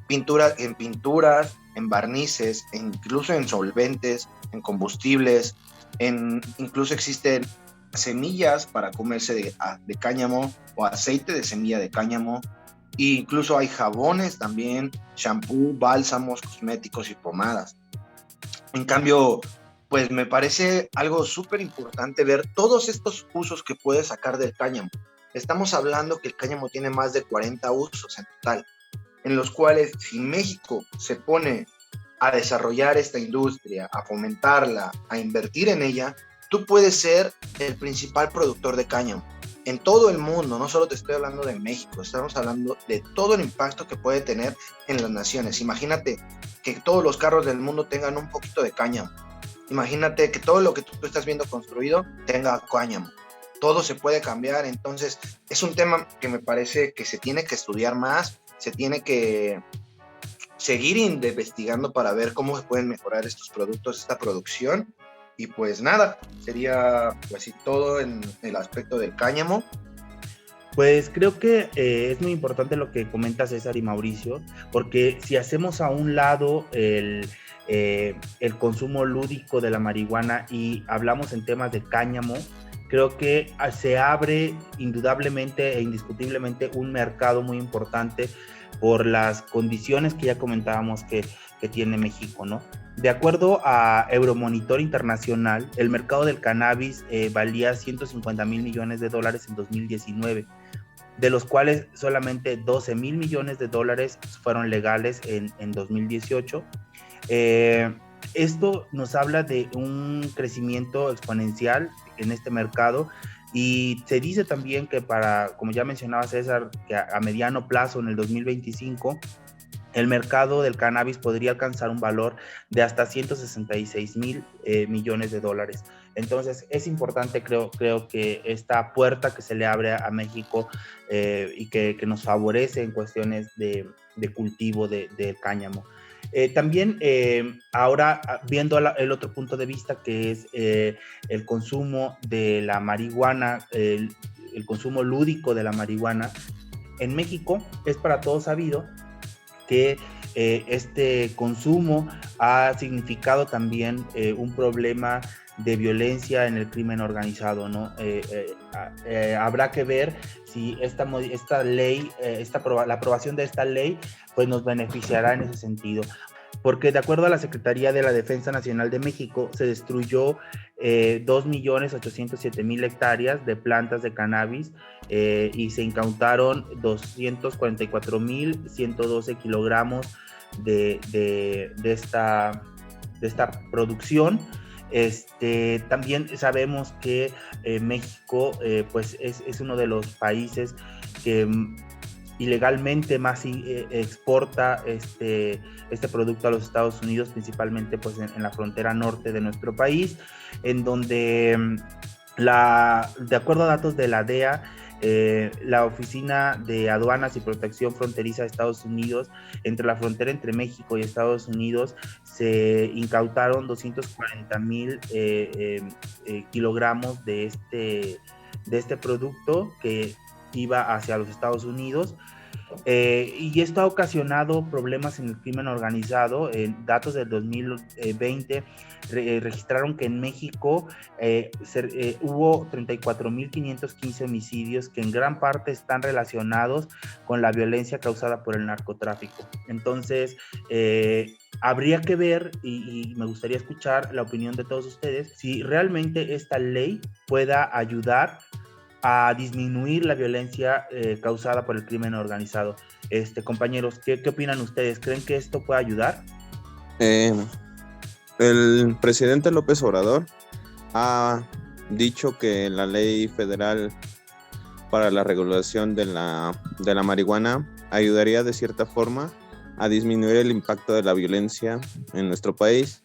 en pinturas, en barnices, incluso en solventes, en combustibles, incluso existen semillas para comerse de cáñamo o aceite de semilla de cáñamo. E incluso hay jabones también, shampoo, bálsamos, cosméticos y pomadas. En cambio, pues me parece algo súper importante ver todos estos usos que puede sacar del cáñamo. Estamos hablando que el cáñamo tiene más de 40 usos en total, en los cuales si México se pone a desarrollar esta industria, a fomentarla, a invertir en ella, tú puedes ser el principal productor de cáñamo en todo el mundo. No solo te estoy hablando de México, estamos hablando de todo el impacto que puede tener en las naciones. Imagínate que todos los carros del mundo tengan un poquito de cáñamo. Imagínate que todo lo que tú estás viendo construido tenga cáñamo. Todo se puede cambiar. Entonces es un tema que me parece que se tiene que estudiar más, se tiene que seguir investigando para ver cómo se pueden mejorar estos productos, esta producción. Y pues nada, sería pues sí, todo en el aspecto del cáñamo. Pues creo que es muy importante lo que comenta César y Mauricio, porque si hacemos a un lado el consumo lúdico de la marihuana y hablamos en temas de cáñamo, creo que se abre indudablemente e indiscutiblemente un mercado muy importante por las condiciones que ya comentábamos que tiene México, ¿no? De acuerdo a Euromonitor Internacional, el mercado del cannabis valía $150 mil millones en 2019, de los cuales solamente $12 mil millones fueron legales en 2018. Esto nos habla de un crecimiento exponencial en este mercado, y se dice también que como ya mencionaba César, que a mediano plazo, en el 2025, el mercado del cannabis podría alcanzar un valor de hasta $166 mil millones. Entonces es importante, creo que esta puerta que se le abre a México y que nos favorece en cuestiones de cultivo del cáñamo. También ahora viendo el otro punto de vista, que es el consumo de la marihuana, el consumo lúdico de la marihuana, en México es para todos sabido que este consumo ha significado también un problema de violencia en el crimen organizado, ¿no? Habrá que ver si esta ley, la aprobación de esta ley, pues nos beneficiará en ese sentido. Porque de acuerdo a la Secretaría de la Defensa Nacional de México, se destruyó 2.807.000 hectáreas de plantas de cannabis y se incautaron 244.112 kilogramos de esta producción. También sabemos que México pues es uno de los países que ilegalmente más exporta este producto a los Estados Unidos, principalmente pues en la frontera norte de nuestro país, en donde de acuerdo a datos de la DEA, la Oficina de Aduanas y Protección Fronteriza de Estados Unidos, entre la frontera entre México y Estados Unidos, se incautaron 240.000 kilogramos de este producto que iba hacia los Estados Unidos. Y esto ha ocasionado problemas en el crimen organizado. Datos del 2020 registraron que en México hubo 34.515 homicidios, que en gran parte están relacionados con la violencia causada por el narcotráfico. Entonces, habría que ver, y me gustaría escuchar la opinión de todos ustedes, si realmente esta ley pueda ayudar a disminuir la violencia causada por el crimen organizado. Compañeros, ¿qué opinan ustedes? ¿Creen que esto puede ayudar? El presidente López Obrador ha dicho que la ley federal para la regulación de la marihuana ayudaría de cierta forma a disminuir el impacto de la violencia en nuestro país.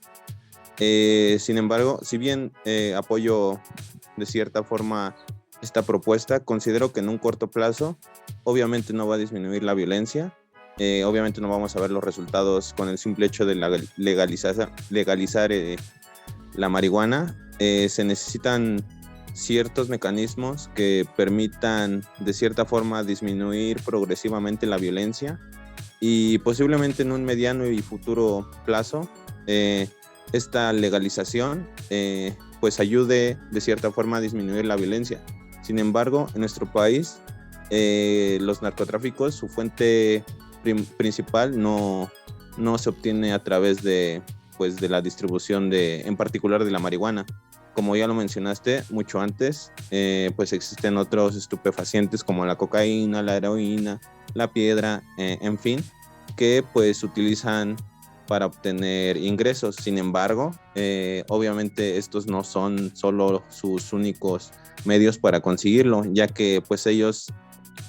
Sin embargo, si bien apoyo de cierta forma esta propuesta, considero que en un corto plazo obviamente no va a disminuir la violencia, obviamente no vamos a ver los resultados con el simple hecho de legalizar la marihuana. Se necesitan ciertos mecanismos que permitan de cierta forma disminuir progresivamente la violencia, y posiblemente en un mediano y futuro plazo esta legalización pues ayude de cierta forma a disminuir la violencia. Sin embargo, en nuestro país, los narcotráficos, su fuente principal no se obtiene a través de la distribución en particular de la marihuana. Como ya lo mencionaste mucho antes, pues existen otros estupefacientes como la cocaína, la heroína, la piedra, en fin, que pues utilizan para obtener ingresos. Sin embargo, obviamente estos no son solo sus únicos medios para conseguirlo, ya que pues ellos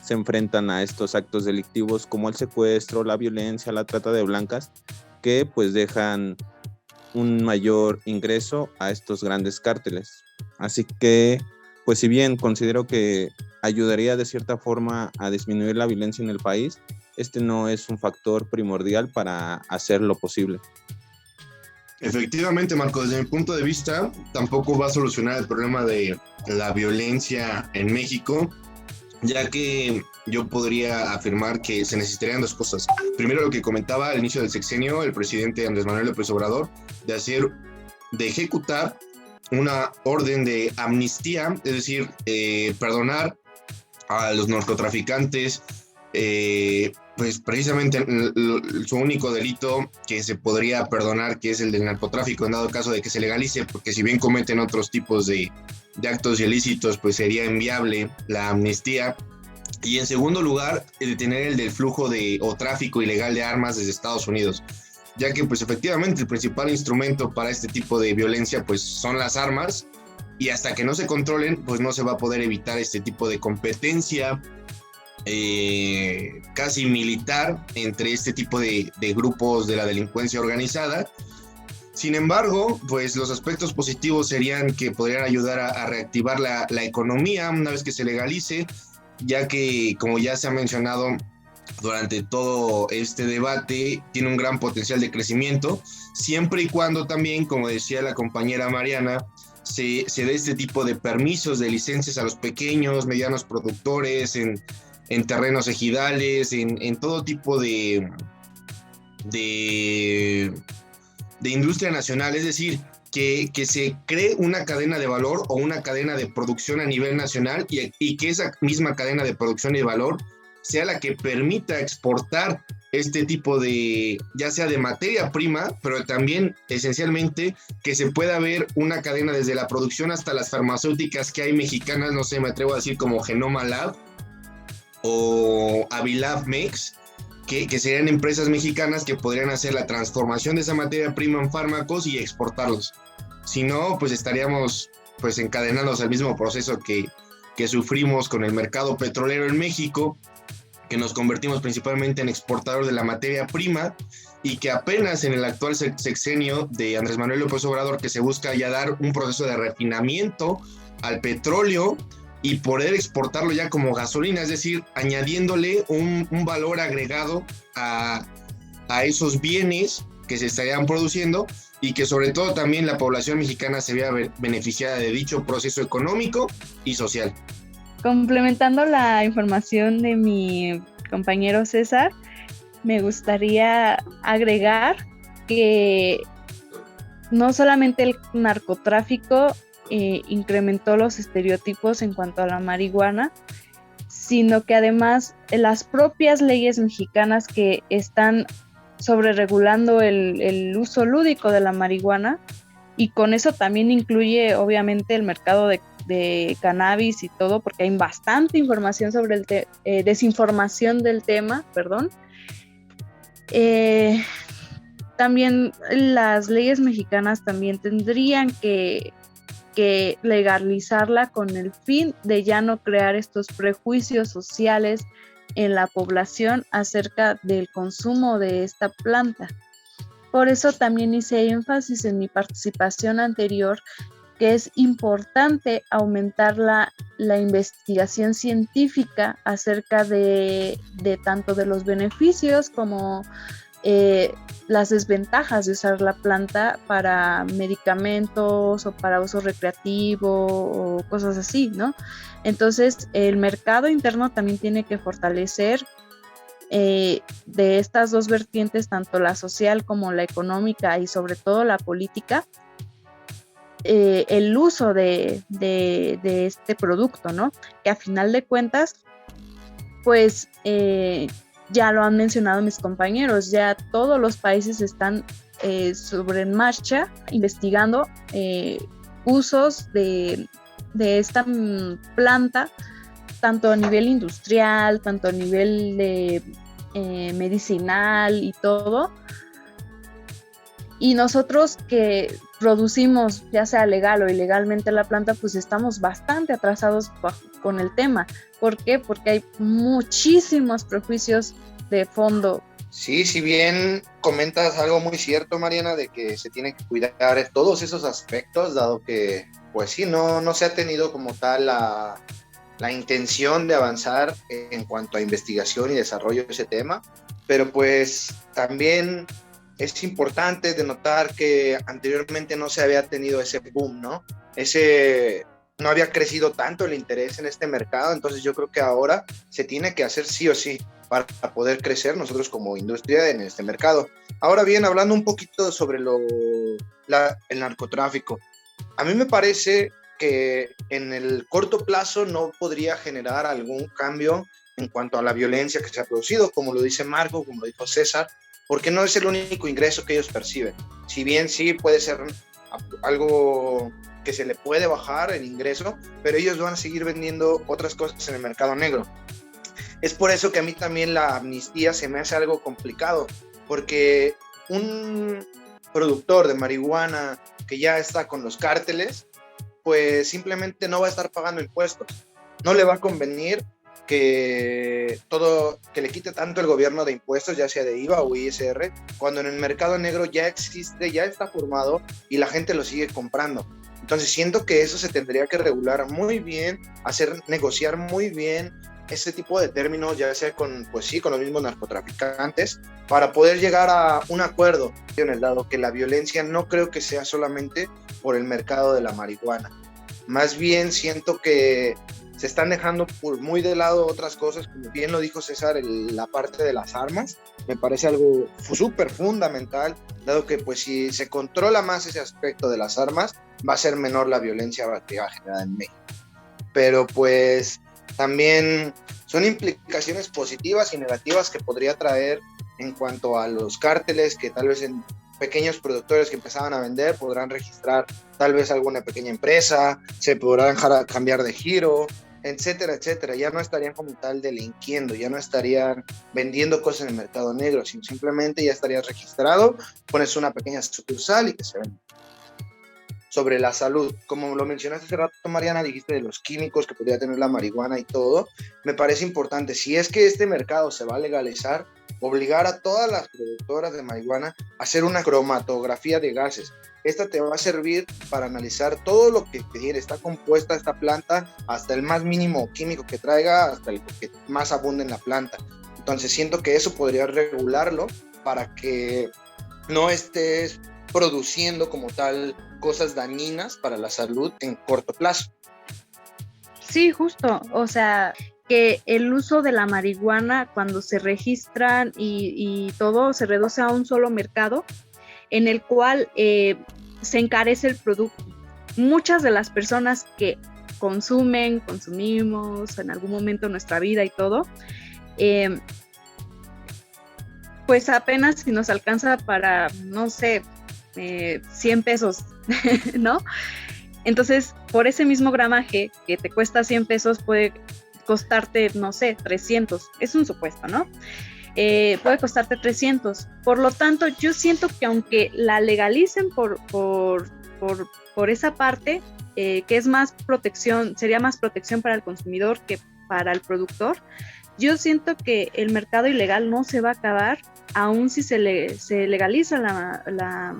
se enfrentan a estos actos delictivos como el secuestro, la violencia, la trata de blancas, que pues dejan un mayor ingreso a estos grandes cárteles. Así que, pues si bien considero que ayudaría de cierta forma a disminuir la violencia en el país, este no es un factor primordial para hacerlo posible. Efectivamente, Marco, desde mi punto de vista, tampoco va a solucionar el problema de la violencia en México, ya que yo podría afirmar que se necesitarían dos cosas. Primero, lo que comentaba al inicio del sexenio el presidente Andrés Manuel López Obrador, de ejecutar una orden de amnistía, es decir, perdonar a los narcotraficantes, pues precisamente su único delito que se podría perdonar, que es el del narcotráfico, en dado caso de que se legalice, porque si bien cometen otros tipos de actos ilícitos, pues sería inviable la amnistía. Y en segundo lugar, detener el del flujo o tráfico ilegal de armas desde Estados Unidos, ya que pues efectivamente el principal instrumento para este tipo de violencia pues son las armas, y hasta que no se controlen pues no se va a poder evitar este tipo de competencia casi militar entre este tipo de grupos de la delincuencia organizada. Sin embargo, pues los aspectos positivos serían que podrían ayudar a reactivar la economía una vez que se legalice, ya que, como ya se ha mencionado durante todo este debate, tiene un gran potencial de crecimiento, siempre y cuando también, como decía la compañera Mariana, se dé este tipo de permisos, de licencias a los pequeños, medianos productores, en terrenos ejidales, en todo tipo de industria nacional, es decir, que se cree una cadena de valor o una cadena de producción a nivel nacional y que esa misma cadena de producción y de valor sea la que permita exportar este tipo de, ya sea de materia prima, pero también esencialmente que se pueda ver una cadena desde la producción hasta las farmacéuticas que hay mexicanas, no sé, me atrevo a decir como Genoma Lab o Avilab Mex, que serían empresas mexicanas que podrían hacer la transformación de esa materia prima en fármacos y exportarlos. Si no, pues estaríamos pues encadenados al mismo proceso que sufrimos con el mercado petrolero en México, que nos convertimos principalmente en exportador de la materia prima, y que apenas en el actual sexenio de Andrés Manuel López Obrador, que se busca ya dar un proceso de refinamiento al petróleo y poder exportarlo ya como gasolina, es decir, añadiéndole un valor agregado a esos bienes que se estarían produciendo, y que sobre todo también la población mexicana se vea beneficiada de dicho proceso económico y social. Complementando la información de mi compañero César, me gustaría agregar que no solamente el narcotráfico incrementó los estereotipos en cuanto a la marihuana, sino que además las propias leyes mexicanas que están sobreregulando el uso lúdico de la marihuana, y con eso también incluye obviamente el mercado de cannabis y todo, porque hay bastante información sobre desinformación del tema, perdón. También las leyes mexicanas también tendrían que legalizarla con el fin de ya no crear estos prejuicios sociales en la población acerca del consumo de esta planta. Por eso también hice énfasis en mi participación anterior que es importante aumentar la investigación científica acerca de tanto de los beneficios como las desventajas de usar la planta para medicamentos o para uso recreativo o cosas así, ¿no? Entonces, el mercado interno también tiene que fortalecer de estas dos vertientes, tanto la social como la económica y sobre todo la política, el uso de este producto, ¿no? Que a final de cuentas, pues ya lo han mencionado mis compañeros, ya todos los países están sobre en marcha investigando usos de esta planta, tanto a nivel industrial, tanto a nivel de medicinal y todo. Y nosotros que producimos, ya sea legal o ilegalmente la planta, pues estamos bastante atrasados con el tema. ¿Por qué? Porque hay muchísimos prejuicios de fondo. Sí, si bien comentas algo muy cierto, Mariana, de que se tiene que cuidar todos esos aspectos, dado que, pues sí, no se ha tenido como tal la intención de avanzar en cuanto a investigación y desarrollo de ese tema, pero pues también es importante denotar que anteriormente no se había tenido ese boom, ¿no? No había crecido tanto el interés en este mercado, entonces yo creo que ahora se tiene que hacer sí o sí para poder crecer nosotros como industria en este mercado. Ahora bien, hablando un poquito sobre el narcotráfico, a mí me parece que en el corto plazo no podría generar algún cambio en cuanto a la violencia que se ha producido, como lo dice Marco, como lo dijo César, porque no es el único ingreso que ellos perciben. Si bien sí puede ser algo que se le puede bajar el ingreso, pero ellos van a seguir vendiendo otras cosas en el mercado negro. Es por eso que a mí también la amnistía se me hace algo complicado, porque un productor de marihuana que ya está con los cárteles, pues simplemente no va a estar pagando impuestos. No le va a convenir que le quite tanto el gobierno de impuestos, ya sea de IVA o ISR, cuando en el mercado negro ya existe, ya está formado y la gente lo sigue comprando. Entonces siento que eso se tendría que regular muy bien, negociar muy bien ese tipo de términos, ya sea con los mismos narcotraficantes, para poder llegar a un acuerdo, dado que la violencia no creo que sea solamente por el mercado de la marihuana. Más bien siento que se están dejando muy de lado otras cosas, como bien lo dijo César, la parte de las armas, me parece algo súper fundamental, dado que pues si se controla más ese aspecto de las armas, va a ser menor la violencia que va a generar en México. Pero pues también son implicaciones positivas y negativas que podría traer en cuanto a los cárteles, que tal vez en pequeños productores que empezaban a vender podrán registrar tal vez alguna pequeña empresa, se podrán cambiar de giro, etcétera, etcétera. Ya no estarían como tal delinquiendo, ya no estarían vendiendo cosas en el mercado negro, sino simplemente ya estarías registrado, pones una pequeña sucursal y que se vende. Sobre la salud, como lo mencionaste hace rato, Mariana, dijiste de los químicos que podría tener la marihuana y todo, me parece importante, si es que este mercado se va a legalizar, obligar a todas las productoras de marihuana a hacer una cromatografía de gases. Esta te va a servir para analizar todo lo que está compuesta esta planta, hasta el más mínimo químico que traiga, hasta el que más abunde en la planta. Entonces siento que eso podría regularlo para que no estés produciendo como tal cosas dañinas para la salud en corto plazo. Sí, justo, o sea, que el uso de la marihuana cuando se registran y todo se reduce a un solo mercado en el cual se encarece el producto. Muchas de las personas que consumimos en algún momento de nuestra vida y todo, pues apenas si nos alcanza para, no sé, 100 pesos, ¿no? Entonces, por ese mismo gramaje que te cuesta 100 pesos, puede costarte, no sé, 300. Es un supuesto, ¿no? Puede costarte 300. Por lo tanto, yo siento que aunque la legalicen por esa parte, que es más protección, sería más protección para el consumidor que para el productor, yo siento que el mercado ilegal no se va a acabar, aun si se legaliza la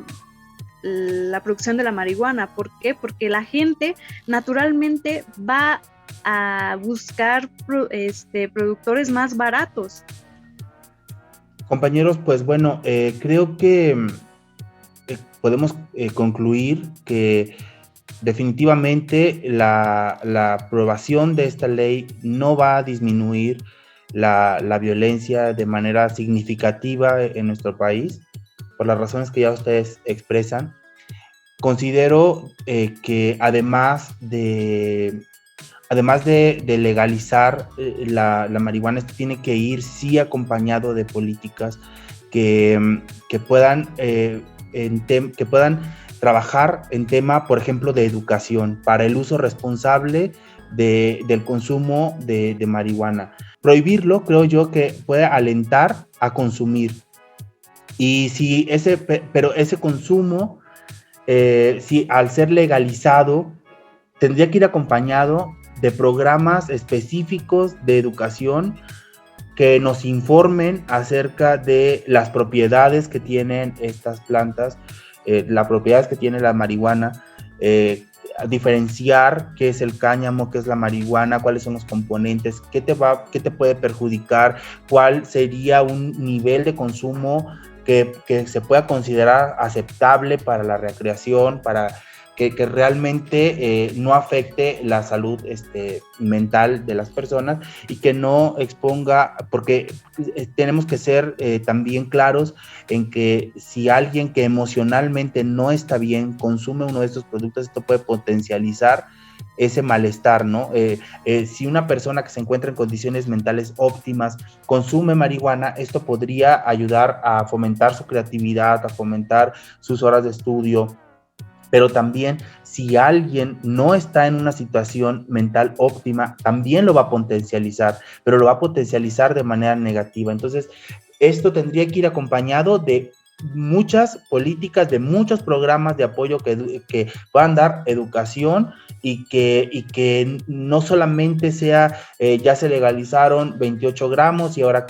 producción de la marihuana. ¿Por qué? Porque la gente naturalmente va a buscar productores más baratos. Compañeros, pues bueno, creo que podemos concluir que definitivamente la aprobación de esta ley no va a disminuir la violencia de manera significativa en nuestro país, por las razones que ya ustedes expresan. considero que además de legalizar la marihuana, esto tiene que ir sí acompañado de políticas que puedan trabajar en tema, por ejemplo, de educación para el uso responsable del consumo de marihuana. Prohibirlo, creo yo, que puede alentar a consumir. Y si pero ese consumo, si al ser legalizado, tendría que ir acompañado de programas específicos de educación que nos informen acerca de las propiedades que tienen estas plantas, las propiedades que tiene la marihuana, diferenciar qué es el cáñamo, qué es la marihuana, cuáles son los componentes, qué te puede perjudicar, cuál sería un nivel de consumo que se pueda considerar aceptable para la recreación, para que realmente no afecte la salud mental de las personas y que no exponga, porque tenemos que ser también claros en que si alguien que emocionalmente no está bien consume uno de estos productos, esto puede potencializar ese malestar, ¿no? Si una persona que se encuentra en condiciones mentales óptimas consume marihuana, esto podría ayudar a fomentar su creatividad, a fomentar sus horas de estudio. Pero también si alguien no está en una situación mental óptima, también lo va a potencializar, pero lo va a potencializar de manera negativa. Entonces, esto tendría que ir acompañado de muchas políticas, de muchos programas de apoyo que puedan dar educación y que no solamente sea, ya se legalizaron 28 gramos y ahora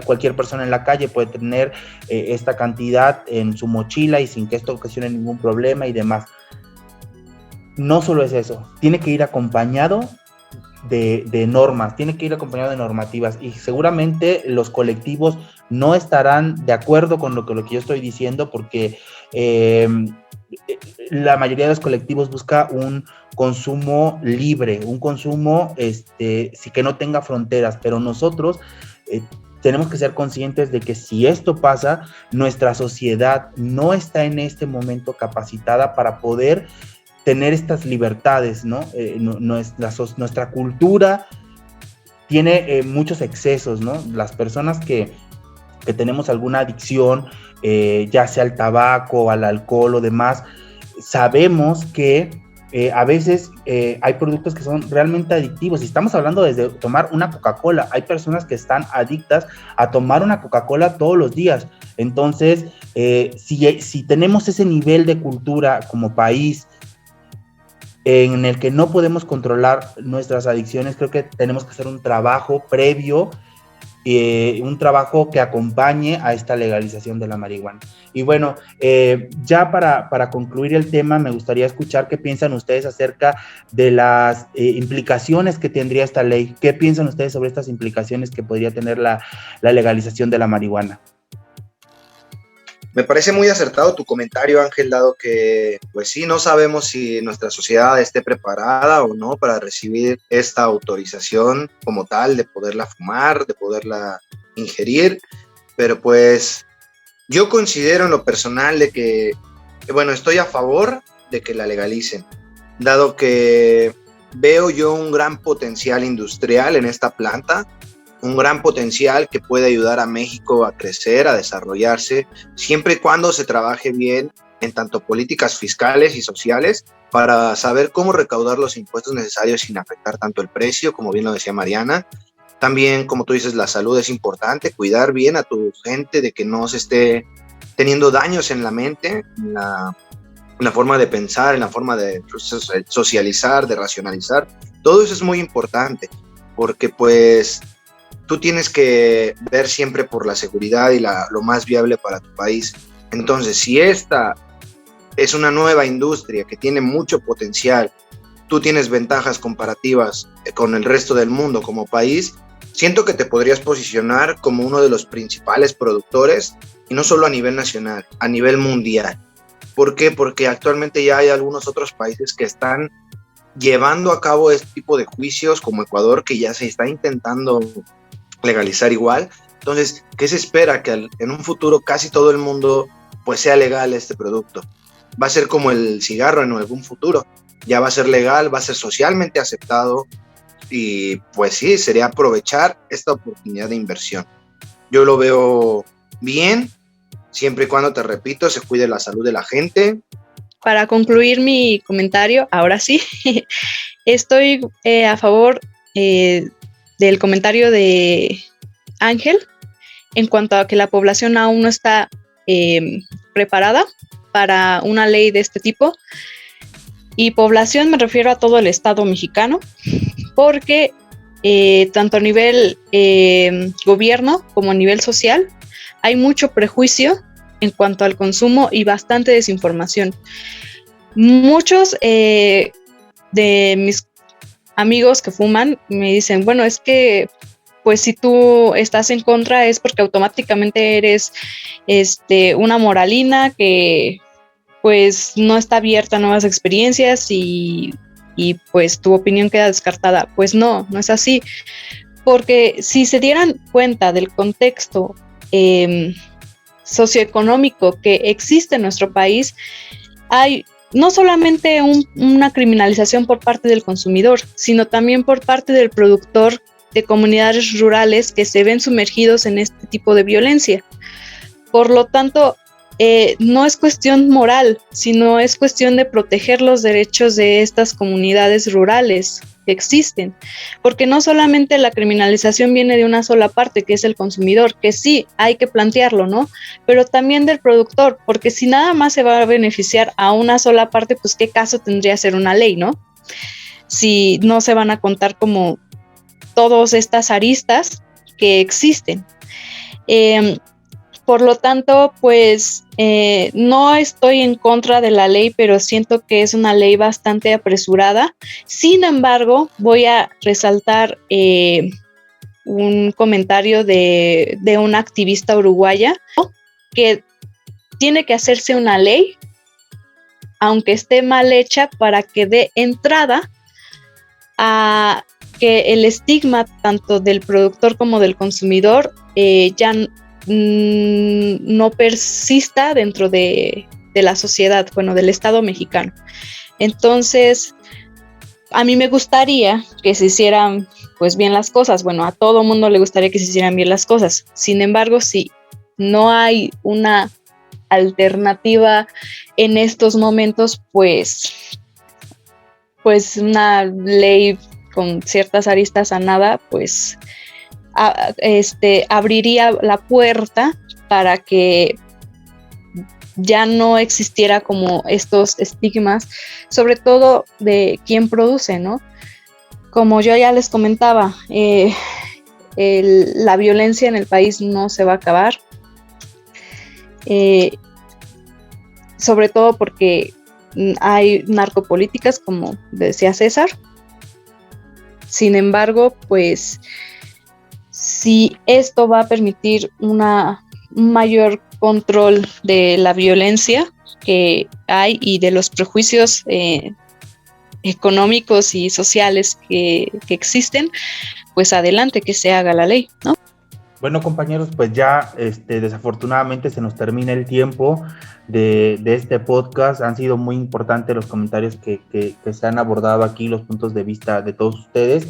cualquier persona en la calle puede tener esta cantidad en su mochila y sin que esto ocasione ningún problema y demás. No solo es eso, tiene que ir acompañado de normas, tiene que ir acompañado de normativas y seguramente los colectivos no estarán de acuerdo con lo que yo estoy diciendo porque la mayoría de los colectivos busca un consumo libre, un consumo sí que no tenga fronteras, pero nosotros tenemos que ser conscientes de que si esto pasa, nuestra sociedad no está en este momento capacitada para poder tener estas libertades, ¿no? Nuestra cultura tiene muchos excesos, ¿no? Las personas que tenemos alguna adicción, ya sea al tabaco, al alcohol o demás, sabemos que a veces hay productos que son realmente adictivos. Y estamos hablando desde tomar una Coca-Cola. Hay personas que están adictas a tomar una Coca-Cola todos los días. Entonces, si tenemos ese nivel de cultura como país, en el que no podemos controlar nuestras adicciones, creo que tenemos que hacer un trabajo previo, un trabajo que acompañe a esta legalización de la marihuana. Y bueno, ya para concluir el tema, me gustaría escuchar qué piensan ustedes acerca de las implicaciones que tendría esta ley. ¿Qué piensan ustedes sobre estas implicaciones que podría tener la legalización de la marihuana? Me parece muy acertado tu comentario, Ángel, dado que, pues sí, no sabemos si nuestra sociedad esté preparada o no para recibir esta autorización como tal de poderla fumar, de poderla ingerir, pero pues yo considero en lo personal de que, bueno, estoy a favor de que la legalicen, dado que veo yo un gran potencial industrial en esta planta, un gran potencial que puede ayudar a México a crecer, a desarrollarse, siempre y cuando se trabaje bien en tanto políticas fiscales y sociales para saber cómo recaudar los impuestos necesarios sin afectar tanto el precio, como bien lo decía Mariana. También, como tú dices, la salud es importante, cuidar bien a tu gente de que no se esté teniendo daños en la mente, en la forma de pensar, en la forma de socializar, de racionalizar. Todo eso es muy importante, porque pues tú tienes que ver siempre por la seguridad y lo más viable para tu país. Entonces, si esta es una nueva industria que tiene mucho potencial, tú tienes ventajas comparativas con el resto del mundo como país, siento que te podrías posicionar como uno de los principales productores, y no solo a nivel nacional, a nivel mundial. ¿Por qué? Porque actualmente ya hay algunos otros países que están llevando a cabo este tipo de juicios, como Ecuador, que ya se está intentando legalizar igual. Entonces, ¿qué se espera? Que en un futuro casi todo el mundo pues sea legal este producto. va a ser como el cigarro en algún futuro. Ya va a ser legal, va a ser socialmente aceptado y pues sí, sería aprovechar esta oportunidad de inversión. Yo lo veo bien, siempre y cuando, te repito, se cuide la salud de la gente. Para concluir mi comentario, ahora sí, estoy a favor del comentario de Ángel en cuanto a que la población aún no está preparada para una ley de este tipo. Y población me refiero a todo el Estado mexicano, porque tanto a nivel gobierno como a nivel social hay mucho prejuicio en cuanto al consumo y bastante desinformación. Muchos de mis amigos que fuman me dicen, bueno, es que pues si tú estás en contra es porque automáticamente eres una moralina que pues no está abierta a nuevas experiencias y pues tu opinión queda descartada. Pues no es así, porque si se dieran cuenta del contexto socioeconómico que existe en nuestro país, hay no solamente una criminalización por parte del consumidor, sino también por parte del productor de comunidades rurales que se ven sumergidos en este tipo de violencia. Por lo tanto, no es cuestión moral, sino es cuestión de proteger los derechos de estas comunidades rurales que existen, porque no solamente la criminalización viene de una sola parte, que es el consumidor, que sí, hay que plantearlo, ¿no? Pero también del productor, porque si nada más se va a beneficiar a una sola parte, pues qué caso tendría ser una ley, ¿no? Si no se van a contar como todas estas aristas que existen. Por lo tanto, pues no estoy en contra de la ley, pero siento que es una ley bastante apresurada. Sin embargo, voy a resaltar un comentario de una activista uruguaya, ¿no?, que tiene que hacerse una ley, aunque esté mal hecha, para que dé entrada a que el estigma tanto del productor como del consumidor ya no persista dentro de la sociedad, bueno, del Estado mexicano. Entonces, a mí me gustaría que se hicieran pues bien las cosas. Bueno, a todo mundo le gustaría que se hicieran bien las cosas. Sin embargo, si no hay una alternativa en estos momentos, pues una ley con ciertas aristas a nada, pues abriría la puerta para que ya no existiera como estos estigmas, sobre todo de quién produce, ¿no? Como yo ya les comentaba, la violencia en el país no se va a acabar, sobre todo porque hay narcopolíticas, como decía César. Sin embargo, pues si esto va a permitir un mayor control de la violencia que hay y de los prejuicios económicos y sociales que existen, pues adelante, que se haga la ley, ¿no? Bueno, compañeros, pues ya desafortunadamente se nos termina el tiempo de este podcast. Han sido muy importantes los comentarios que se han abordado aquí, los puntos de vista de todos ustedes.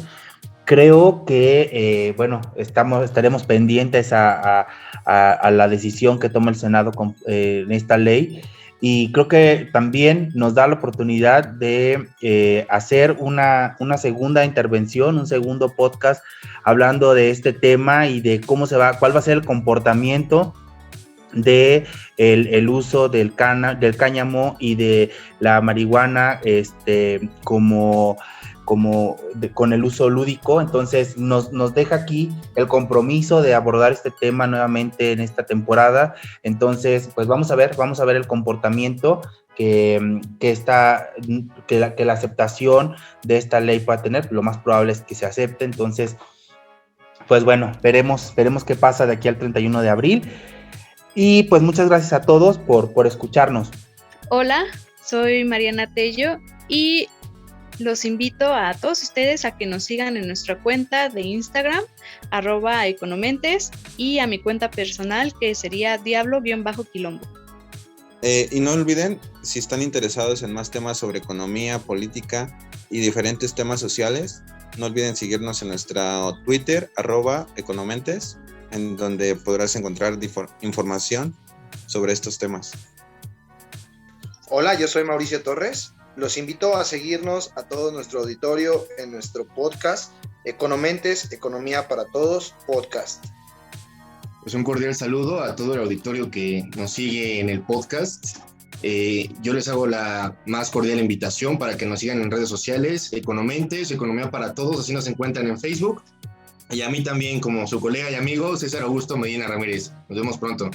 Creo que, estaremos pendientes a la decisión que toma el Senado en esta ley, y creo que también nos da la oportunidad de hacer una segunda intervención, un segundo podcast hablando de este tema y de cuál va a ser el comportamiento de el uso del cáñamo y de la marihuana con el uso lúdico. Entonces nos deja aquí el compromiso de abordar este tema nuevamente en esta temporada. Entonces, pues vamos a ver el comportamiento que la aceptación de esta ley pueda tener. Lo más probable es que se acepte. Entonces, pues bueno, veremos qué pasa de aquí al 31 de abril. Y pues muchas gracias a todos por escucharnos. Hola, soy Mariana Tello y los invito a todos ustedes a que nos sigan en nuestra cuenta de Instagram, @economentes, y a mi cuenta personal, que sería Diablo-Quilombo. Y no olviden, si están interesados en más temas sobre economía, política y diferentes temas sociales, no olviden seguirnos en nuestra Twitter, @economentes, en donde podrás encontrar información sobre estos temas. Hola, yo soy Mauricio Torres. Los invito a seguirnos a todo nuestro auditorio en nuestro podcast Economentes, Economía para Todos, podcast. Pues un cordial saludo a todo el auditorio que nos sigue en el podcast. Yo les hago la más cordial invitación para que nos sigan en redes sociales, Economentes, Economía para Todos, así nos encuentran en Facebook. Y a mí también, como su colega y amigo, César Augusto Medina Ramírez. Nos vemos pronto.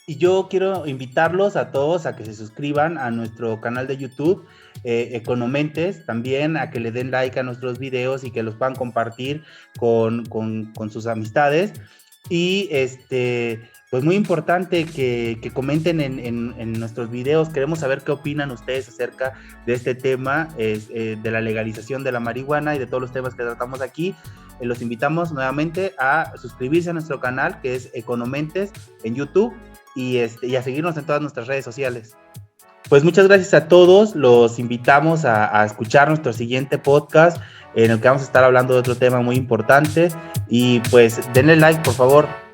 Y yo quiero invitarlos a todos a que se suscriban a nuestro canal de YouTube, Economentes, también a que le den like a nuestros videos y que los puedan compartir con sus amistades. Y pues muy importante que comenten en nuestros videos. Queremos saber qué opinan ustedes acerca de este tema, de la legalización de la marihuana y de todos los temas que tratamos aquí. Los invitamos nuevamente a suscribirse a nuestro canal, que es Economentes en YouTube, y a seguirnos en todas nuestras redes sociales. Pues muchas gracias a todos. Los invitamos a escuchar nuestro siguiente podcast, en el que vamos a estar hablando de otro tema muy importante. Y pues denle like, por favor.